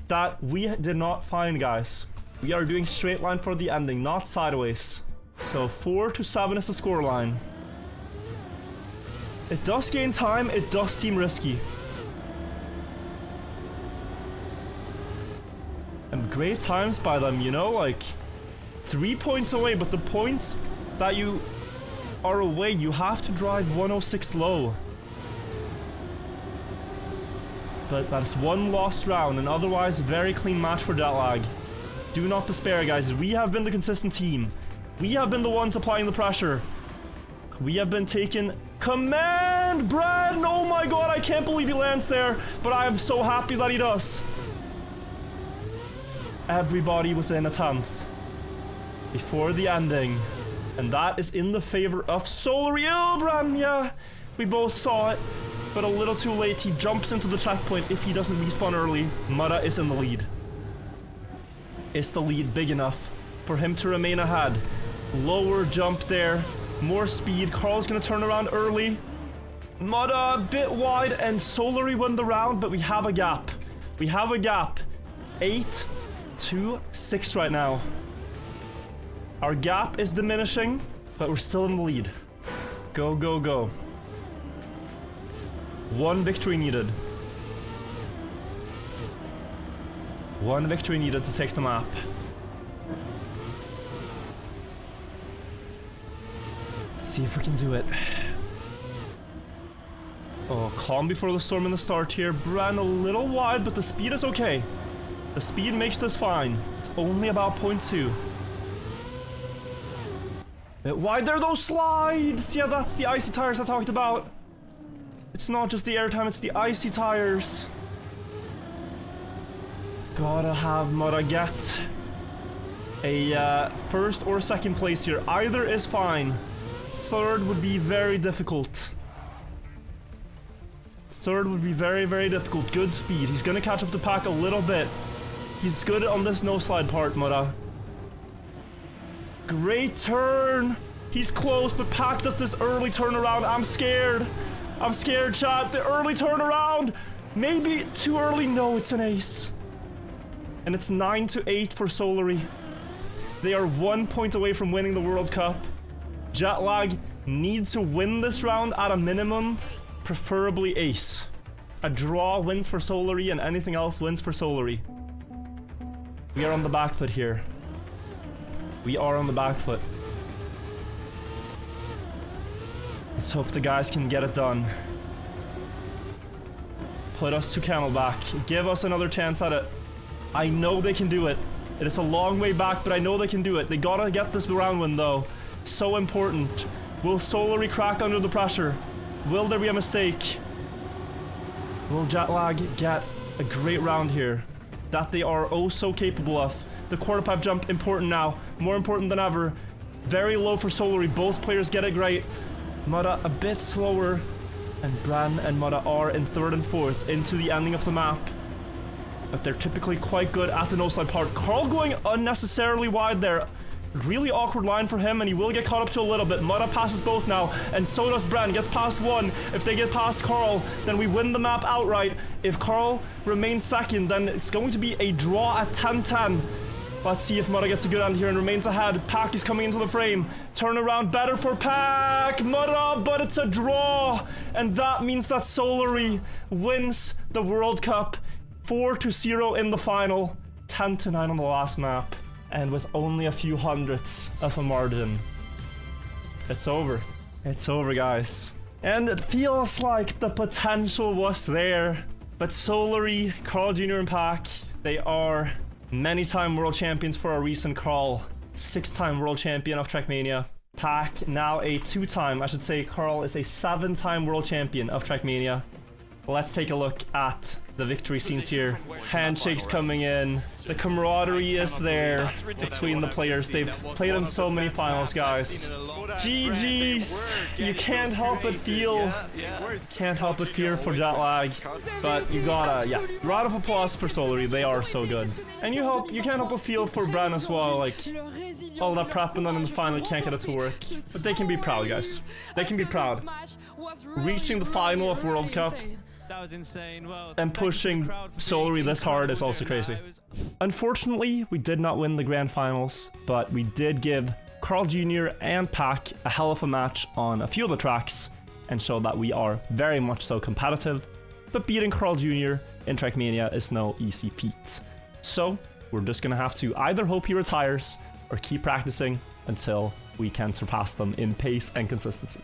that we did not find, guys. We are doing straight line for the ending, not sideways. So 4-7 is the scoreline. It does gain time. It does seem risky. And great times by them, you know, like 3 points away, but the points that you are away, you have to drive 1:06 low. But that's one lost round, and otherwise very clean match for Jetlag. Do not despair, guys. We have been the consistent team. We have been the ones applying the pressure. We have been taking command. Bren, oh my god, I can't believe he lands there, but I am so happy that he does. Everybody within a 10th before the ending, and that is in the favor of Solary. Oh, Bren, yeah, we both saw it, but a little too late. He jumps into the checkpoint. If he doesn't respawn early, Mutta is in the lead. Is the lead big enough for him to remain ahead? Lower jump there, more speed. Carl's gonna turn around early. Mutta a bit wide, and Solary won the round, but we have a gap. We have a gap. 8-6 right now. Our gap is diminishing, but we're still in the lead. Go, go, go. One victory needed. One victory needed to take the map. Let's see if we can do it. Oh, calm before the storm in the start here. Bran a little wide, but the speed is okay. The speed makes this fine. It's only about 0.2. Why there are those slides? Yeah, that's the icy tires I talked about. It's not just the airtime, it's the icy tires. Gotta have Mudda get a first or second place here. Either is fine. Third would be very difficult. Third would be very, very difficult. Good speed. He's gonna catch up to Pack a little bit. He's good on this no-slide part, Mudda. Great turn. He's close, but Pack does this early turnaround. I'm scared. I'm scared, chat. The early turnaround. Maybe too early. No, it's an ace. And it's 9-8 for Solary. They are 1 point away from winning the World Cup. Jetlag needs to win this round at a minimum. Preferably ace. A draw wins for Solary and anything else wins for Solary. We are on the back foot here. We are on the back foot. Let's hope the guys can get it done. Put us to Camelback. Give us another chance at it. I know they can do it. It is a long way back, but I know they can do it. They gotta get this round win though. So important. Will Solary crack under the pressure? Will there be a mistake? Will Jetlag get a great round here? That they are oh so capable of. The quarter pipe jump important now. More important than ever. Very low for Solary. Both players get it great. Mudda a bit slower. And Bran and Mudda are in third and fourth into the ending of the map. But they're typically quite good at the no-slide part. Carl going unnecessarily wide there. Really awkward line for him, and he will get caught up to a little bit. Mudda passes both now, and so does Bran. Gets past one. If they get past Carl, then we win the map outright. If Carl remains second, then it's going to be a draw at 10-10. Let's see if Mudda gets a good end here and remains ahead. Pack is coming into the frame. Turnaround better for Pack. Mudda, but it's a draw. And that means that Solary wins the World Cup. 4-0 in the final. 10-9 on the last map. And with only a few hundredths of a margin. It's over. It's over, guys. And it feels like the potential was there. But Solary, Carl Jr. and Pack, they are many-time world champions for our recent Carl. 6-time world champion of Trackmania. Pack, now a 2-time, I should say Carl is a 7-time world champion of Trackmania. Let's take a look at the victory scenes here. Handshakes coming in. The camaraderie is there between the players. They've played in so many finals, guys. GG's. You can't help but feel. Can't help but fear for Jetlag. But you gotta, yeah. Round of applause for Solary. They are so good. And you can't help but feel for Bran as well. Like, all that prep and then in the final can't get it to work. But they can be proud, guys. They can be proud. Reaching the final of World Cup. That was insane. Well, and pushing Solary this hard is also crazy. Unfortunately, we did not win the grand finals, but we did give Carl Jr. and Pack a hell of a match on a few of the tracks and show that we are very much so competitive. But beating Carl Jr. in Trackmania is no easy feat. So we're just gonna have to either hope he retires or keep practicing until we can surpass them in pace and consistency.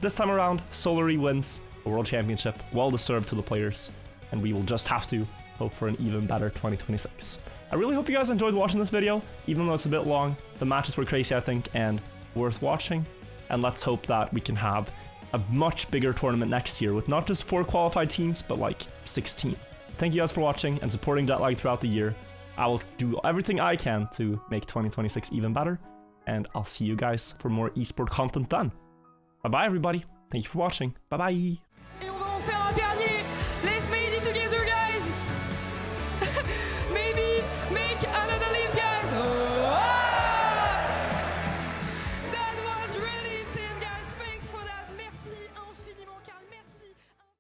This time around, Solary wins a World Championship, well deserved to the players, and we will just have to hope for an even better 2026. I really hope you guys enjoyed watching this video, even though it's a bit long. The matches were crazy, I think, and worth watching, and let's hope that we can have a much bigger tournament next year with not just 4 qualified teams, but like 16. Thank you guys for watching and supporting Jetlag throughout the year. I will do everything I can to make 2026 even better, and I'll see you guys for more esport content then. Bye bye everybody, thank you for watching, bye bye.